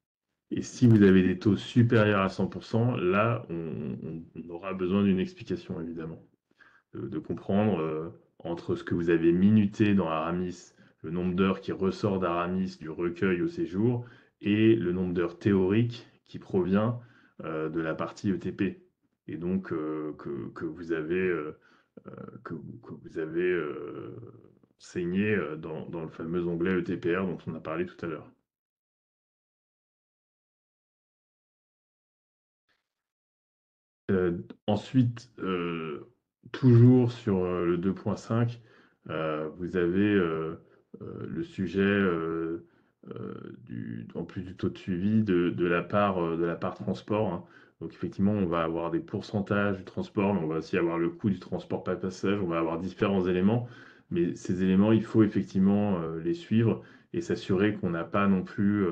Et si vous avez des taux supérieurs à 100%, là, on aura besoin d'une explication, évidemment, de comprendre entre ce que vous avez minuté dans Aramis, le nombre d'heures qui ressort d'Aramis du recueil au séjour, et le nombre d'heures théoriques qui provient de la partie ETP. Et donc que vous avez que vous avez enseigné dans le fameux onglet ETPR dont on a parlé tout à l'heure. Ensuite, toujours sur le 2.5, vous avez le sujet, en plus du taux de suivi, de la part transport, hein. Donc effectivement, on va avoir des pourcentages du transport, mais on va aussi avoir le coût du transport par passage, on va avoir différents éléments, mais ces éléments, il faut effectivement les suivre et s'assurer qu'on n'a pas non plus,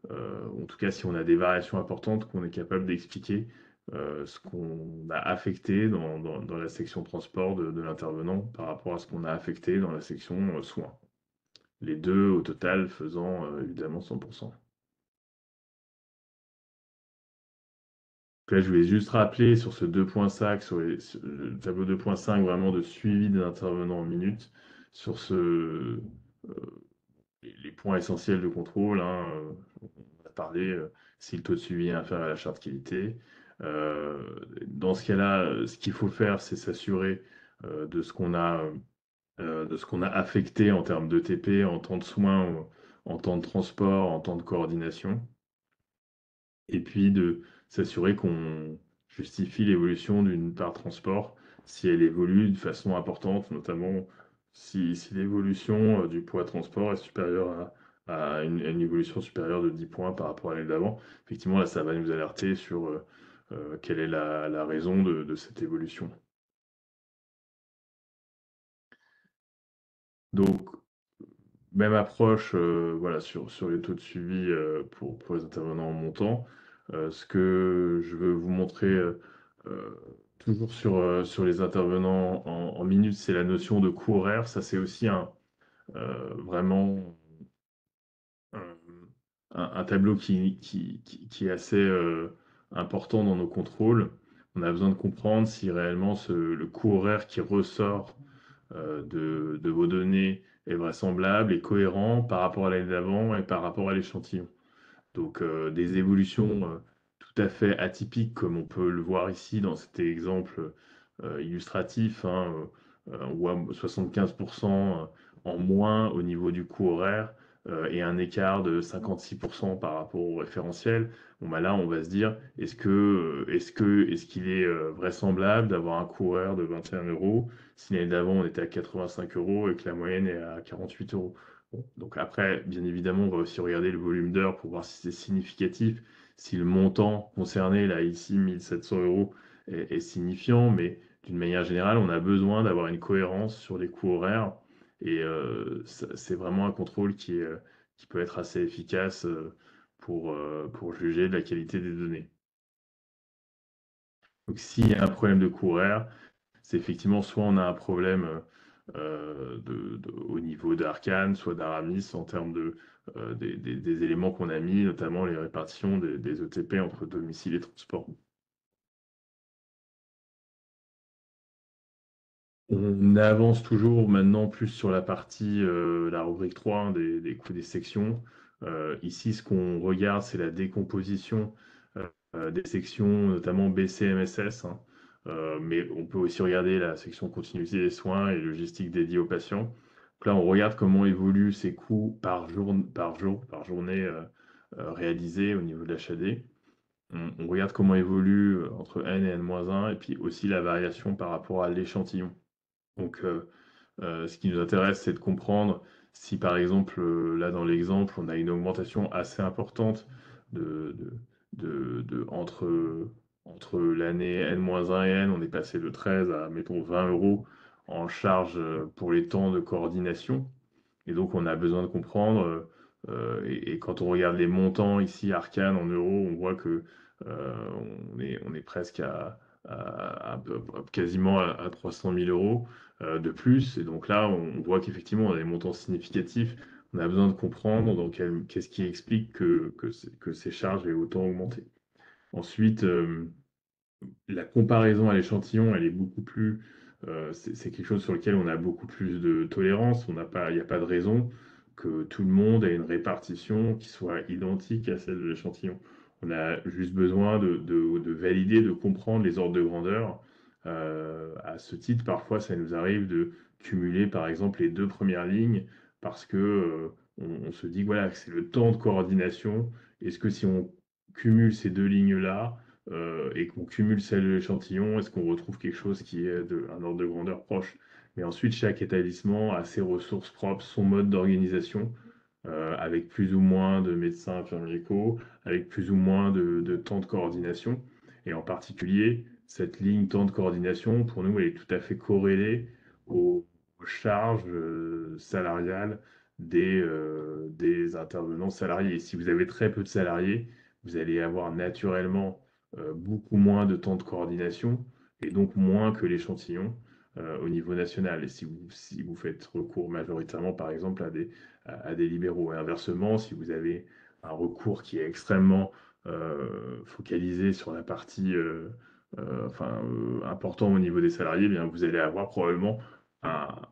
en tout cas si on a des variations importantes, qu'on est capable d'expliquer ce qu'on a affecté dans la section transport de l'intervenant par rapport à ce qu'on a affecté dans la section soins. Les deux au total faisant évidemment 100%. Donc là, je voulais juste rappeler sur ce 2.5, sur le tableau 2.5 vraiment de suivi des intervenants en minutes, sur les points essentiels de contrôle, hein, on a parlé si le taux de suivi est inférieur à la charte qualité. Dans ce cas-là, ce qu'il faut faire, c'est s'assurer de ce qu'on a affecté en termes de TP, en temps de soins, en temps de transport, en temps de coordination, et puis de s'assurer qu'on justifie l'évolution d'une part transport si elle évolue de façon importante, notamment si l'évolution du poids transport est supérieure à une évolution supérieure de 10 points par rapport à l'année d'avant. Effectivement, là, ça va nous alerter sur quelle est la raison de cette évolution. Donc, même approche voilà, sur les taux de suivi pour les intervenants en montant. Ce que je veux vous montrer euh, toujours sur les intervenants en minutes, c'est la notion de coût horaire. Ça, c'est aussi vraiment un, un tableau qui est assez important dans nos contrôles. On a besoin de comprendre si réellement le coût horaire qui ressort de vos données est vraisemblable et cohérent par rapport à l'année d'avant et par rapport à l'échantillon. Donc des évolutions tout à fait atypiques, comme on peut le voir ici dans cet exemple illustratif, hein, on voit 75% en moins au niveau du coût horaire et un écart de 56% par rapport au référentiel. Bon, bah là, on va se dire, est-ce qu'il est vraisemblable d'avoir un coût horaire de 21 euros si l'année d'avant on était à 85 euros et que la moyenne est à 48 euros? Bon, donc après, bien évidemment, on va aussi regarder le volume d'heures pour voir si c'est significatif, si le montant concerné, là, ici, 1700 euros, est signifiant, mais d'une manière générale, on a besoin d'avoir une cohérence sur les coûts horaires, et c'est vraiment un contrôle qui peut être assez efficace pour juger de la qualité des données. Donc s'il y a un problème de coût horaire, c'est effectivement soit on a un problème au niveau d'Arcane, soit d'Aramis en termes des éléments qu'on a mis, notamment les répartitions des ETP entre domicile et transport. On avance toujours maintenant plus sur la partie, la rubrique 3 hein, des coûts des sections. Ici, ce qu'on regarde, c'est la décomposition des sections, notamment BCMSS, hein. Mais on peut aussi regarder la section continuité des soins et logistique dédiée aux patients. Donc là, on regarde comment évoluent ces coûts par journée réalisée au niveau de l'HAD. On regarde comment évolue entre N et N-1, et puis aussi la variation par rapport à l'échantillon. Donc, ce qui nous intéresse, c'est de comprendre si, par exemple, là dans l'exemple, on a une augmentation assez importante de, entre l'année N-1 et N, on est passé de 13 à, mettons, 20 euros en charge pour les temps de coordination. Et donc, on a besoin de comprendre, et quand on regarde les montants ici, Arcane en euros, on voit que euh, on est presque quasiment à 300 000 euros de plus. Et donc là, on voit qu'effectivement, on a des montants significatifs. On a besoin de comprendre qu'est-ce qui explique que ces charges aient autant augmenté. Ensuite, la comparaison à l'échantillon, elle est beaucoup plus. C'est quelque chose sur lequel on a beaucoup plus de tolérance. Il n'y a pas de raison que tout le monde ait une répartition qui soit identique à celle de l'échantillon. On a juste besoin de valider, de comprendre les ordres de grandeur. À ce titre, parfois, ça nous arrive de cumuler, par exemple, les deux premières lignes parce que on se dit voilà, que c'est le temps de coordination. Est-ce que si on cumule ces deux lignes-là, et qu'on cumule celle de l'échantillon, est-ce qu'on retrouve quelque chose qui est un ordre de grandeur proche? Mais ensuite, chaque établissement a ses ressources propres, son mode d'organisation, avec plus ou moins de médecins infirmiers médicaux, avec plus ou moins de temps de coordination. Et en particulier, cette ligne temps de coordination, pour nous, elle est tout à fait corrélée aux charges salariales des intervenants salariés. Si vous avez très peu de salariés, vous allez avoir naturellement beaucoup moins de temps de coordination et donc moins que l'échantillon au niveau national. Et si vous faites recours majoritairement, par exemple, à des libéraux. Et inversement, si vous avez un recours qui est extrêmement focalisé sur la partie important au niveau des salariés, eh bien, vous allez avoir probablement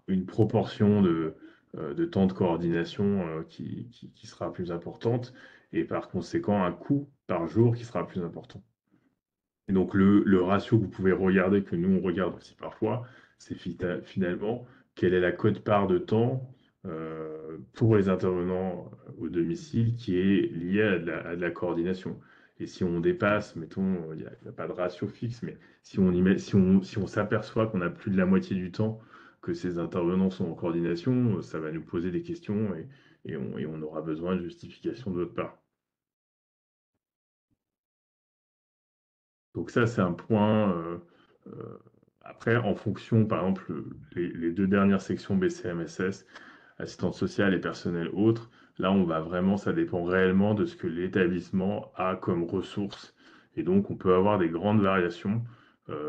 une proportion de temps de coordination qui sera plus importante et par conséquent un coût par jour qui sera plus important. Et donc le ratio que vous pouvez regarder, que nous on regarde aussi parfois, c'est finalement quelle est la quote-part de temps pour les intervenants au domicile qui est liée à de la coordination. Et si on dépasse, mettons, il y a pas de ratio fixe, mais si on s'aperçoit qu'on a plus de la moitié du temps que ces intervenants sont en coordination, ça va nous poser des questions et on aura besoin de justification de votre part. Donc ça, c'est un point. Après, en fonction, par exemple, les deux dernières sections BCMSS, assistante sociale et personnel autre, là, on va vraiment, ça dépend réellement de ce que l'établissement a comme ressources. Et donc, on peut avoir des grandes variations,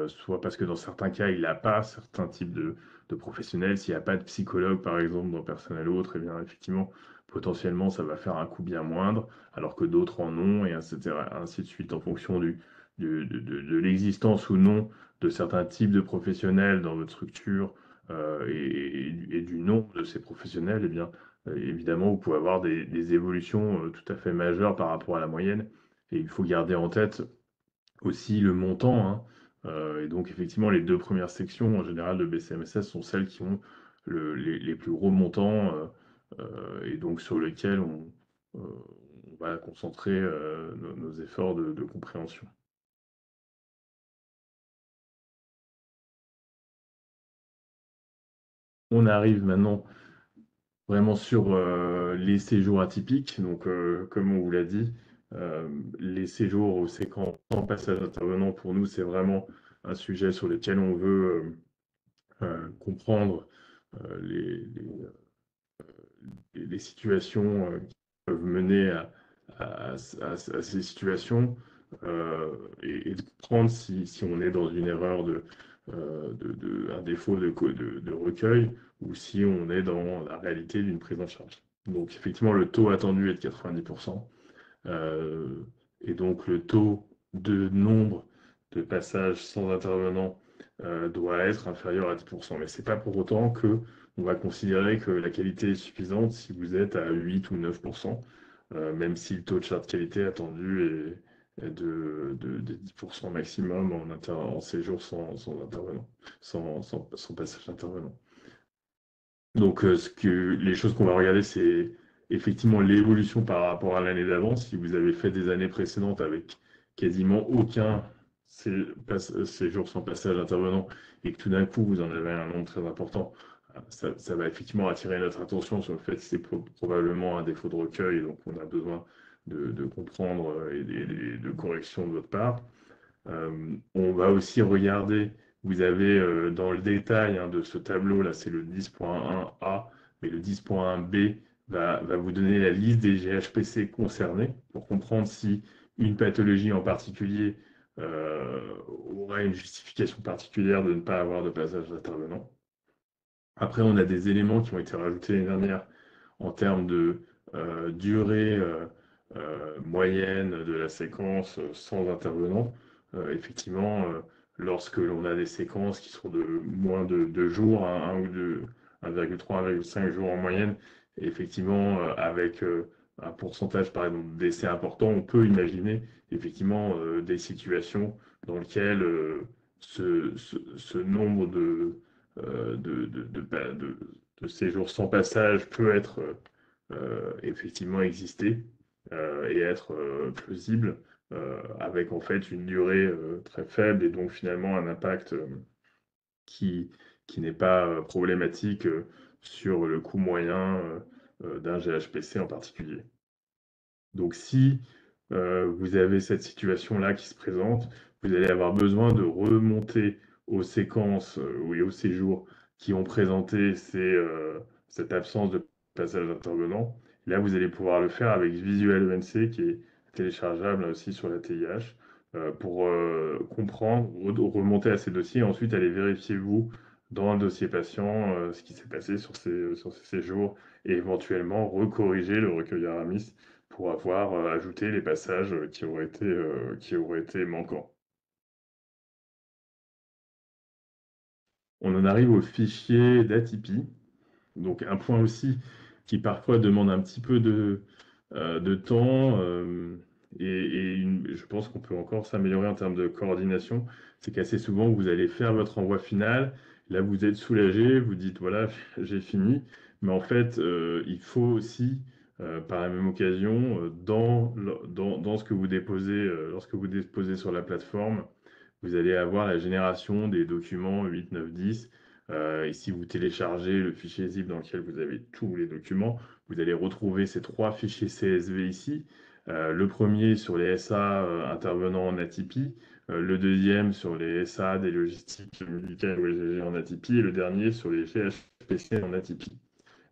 soit parce que dans certains cas, il n'a pas certains types de professionnels. S'il n'y a pas de psychologue, par exemple, dans personnel autre, et bien, effectivement, potentiellement, ça va faire un coût bien moindre, alors que d'autres en ont, et etc., ainsi de suite, en fonction de l'existence ou non de certains types de professionnels dans votre structure et du nombre de ces professionnels, eh bien, évidemment, vous pouvez avoir des évolutions tout à fait majeures par rapport à la moyenne. Et il faut garder en tête aussi le montant, hein. Et donc, effectivement, les deux premières sections, en général, de BCMSS sont celles qui ont les plus gros montants et donc sur lesquels on va concentrer nos efforts de compréhension. On arrive maintenant vraiment sur les séjours atypiques. Donc, comme on vous l'a dit, les séjours aux séquences sans passage intervenant, pour nous, c'est vraiment un sujet sur lequel on veut comprendre les situations qui peuvent mener à ces situations et de comprendre si on est dans une erreur un défaut de recueil ou si on est dans la réalité d'une prise en charge. Donc effectivement, le taux attendu est de 90%. euh, et donc le taux de nombre de passages sans intervenant doit être inférieur à 10%. Mais ce n'est pas pour autant que on va considérer que la qualité est suffisante si vous êtes à 8 ou 9%, même si le taux de charte qualité attendu est de 10% maximum en séjour sans intervenant, sans passage intervenant. Donc, les choses qu'on va regarder, c'est effectivement l'évolution par rapport à l'année d'avant. Si vous avez fait des années précédentes avec quasiment aucun séjour sans passage intervenant et que tout d'un coup vous en avez un nombre très important, ça va effectivement attirer notre attention sur le fait que c'est probablement un défaut de recueil, et donc on a besoin de comprendre et de correction de votre part. On va aussi regarder, vous avez dans le détail hein, de ce tableau, là c'est le 10.1a, mais le 10.1b va vous donner la liste des GHPC concernés pour comprendre si une pathologie en particulier aurait une justification particulière de ne pas avoir de passage d'intervenant. Après, on a des éléments qui ont été rajoutés l'année dernière en termes de durée moyenne de la séquence sans intervenant. Effectivement, lorsque l'on a des séquences qui sont de moins de 2 jours, 1 ou 2, 1,3, 1,5 jours en moyenne, et effectivement, avec un pourcentage par exemple d'essais important, on peut imaginer effectivement des situations dans lesquelles ce nombre de séjours sans passage peut être effectivement exister et être plausible avec en fait une durée très faible et donc finalement un impact qui, qui n'est pas problématique sur le coût moyen d'un GHPC en particulier. Donc si vous avez cette situation-là qui se présente, vous allez avoir besoin de remonter aux séquences et aux séjours qui ont présenté cette absence de passage intervenant. Là, vous allez pouvoir le faire avec Visual ENC qui est téléchargeable aussi sur la TIH pour comprendre, remonter à ces dossiers et ensuite aller vérifier vous dans le dossier patient ce qui s'est passé sur ces séjours et éventuellement recorriger le recueil Aramis pour avoir ajouté les passages qui auraient été manquants. On en arrive au fichier d'Atipi. Donc un point aussi qui parfois demande un petit peu de temps je pense qu'on peut encore s'améliorer en termes de coordination. C'est qu'assez souvent, vous allez faire votre envoi final. Là, vous êtes soulagé, vous dites voilà, j'ai fini. Mais en fait, il faut aussi, par la même occasion, dans ce que vous déposez, lorsque vous déposez sur la plateforme, vous allez avoir la génération des documents 8, 9, 10 Et si vous téléchargez le fichier zip dans lequel vous avez tous les documents, vous allez retrouver ces trois fichiers CSV ici. Le premier sur les SA intervenant en atypie, le deuxième sur les SA des logistiques médicales ou LGG en atypie, et le dernier sur les GHPC en atypie.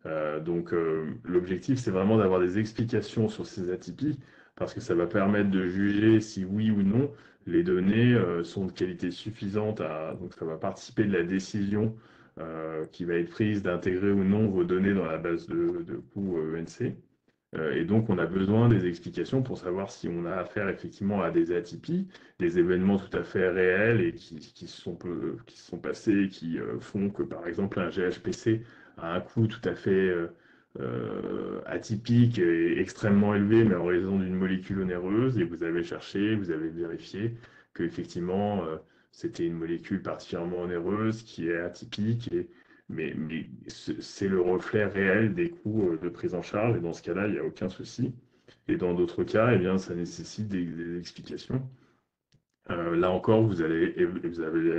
L'objectif, c'est vraiment d'avoir des explications sur ces atypies, parce que ça va permettre de juger si oui ou non les données sont de qualité suffisante donc ça va participer de la décision qui va être prise d'intégrer ou non vos données dans la base de coûts ENC. Et donc, on a besoin des explications pour savoir si on a affaire effectivement à des atypies, des événements tout à fait réels et qui se sont passés, qui font que, par exemple, un GHPC a un coût tout à fait atypique et extrêmement élevé, mais en raison d'une molécule onéreuse, et vous avez cherché, vous avez vérifié qu'effectivement, c'était une molécule particulièrement onéreuse, qui est atypique, mais c'est le reflet réel des coûts de prise en charge, et dans ce cas-là, il n'y a aucun souci. Et dans d'autres cas, eh bien, ça nécessite des explications. Là encore, vous allez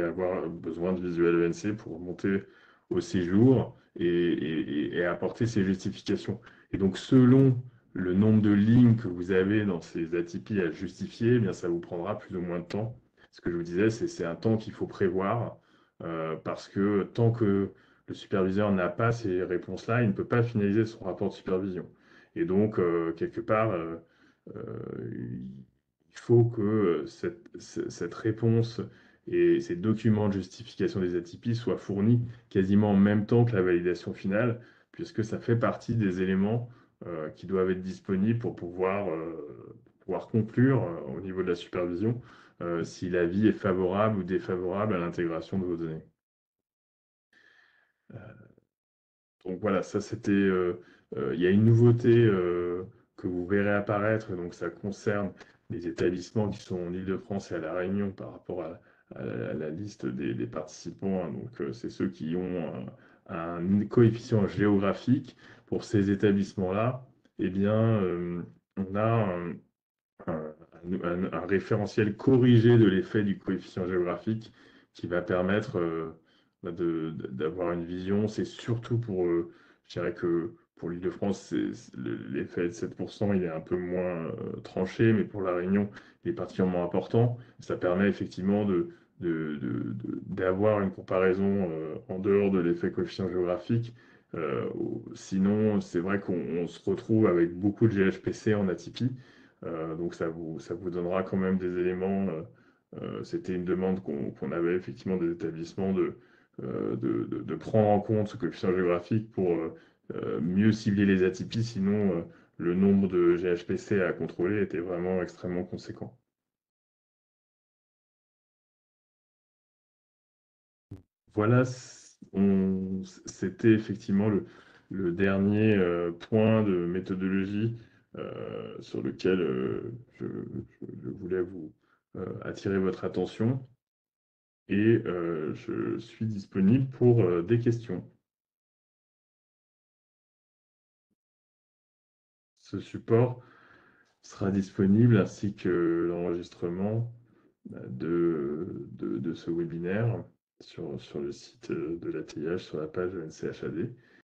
avoir besoin de visuel ENC pour monter au séjour et apporter ces justifications. Et donc, selon le nombre de lignes que vous avez dans ces atypies à justifier, eh bien, ça vous prendra plus ou moins de temps. Ce que je vous disais, c'est un temps qu'il faut prévoir parce que tant que le superviseur n'a pas ces réponses-là, il ne peut pas finaliser son rapport de supervision. Et donc, quelque part, il faut que cette réponse et ces documents de justification des atypies soient fournis quasiment en même temps que la validation finale, puisque ça fait partie des éléments qui doivent être disponibles pour pouvoir conclure au niveau de la supervision si l'avis est favorable ou défavorable à l'intégration de vos données. Donc voilà, ça c'était. Il y a une nouveauté que vous verrez apparaître, donc ça concerne les établissements qui sont en Île-de-France et à La Réunion par rapport à la liste des participants, hein. Donc c'est ceux qui ont un coefficient géographique. Pour ces établissements-là, eh bien, on a un, un référentiel corrigé de l'effet du coefficient géographique qui va permettre d'avoir une vision. C'est surtout pour, je dirais que pour l'Île-de-France, l'effet de 7%, il est un peu moins tranché, mais pour La Réunion, il est particulièrement important. Ça permet effectivement d'avoir une comparaison en dehors de l'effet coefficient géographique. Sinon, c'est vrai qu'on se retrouve avec beaucoup de GHPC en atypie. Donc ça vous donnera quand même des éléments. C'était une demande qu'on avait effectivement des établissements de prendre en compte ce coefficient géographique pour mieux cibler les atypies. Sinon, le nombre de GHPC à contrôler était vraiment extrêmement conséquent. Voilà, c'était effectivement le dernier point de méthodologie sur lequel je voulais vous attirer votre attention et je suis disponible pour des questions. Ce support sera disponible ainsi que l'enregistrement de ce webinaire sur le site de l'ATIH sur la page NCHAD.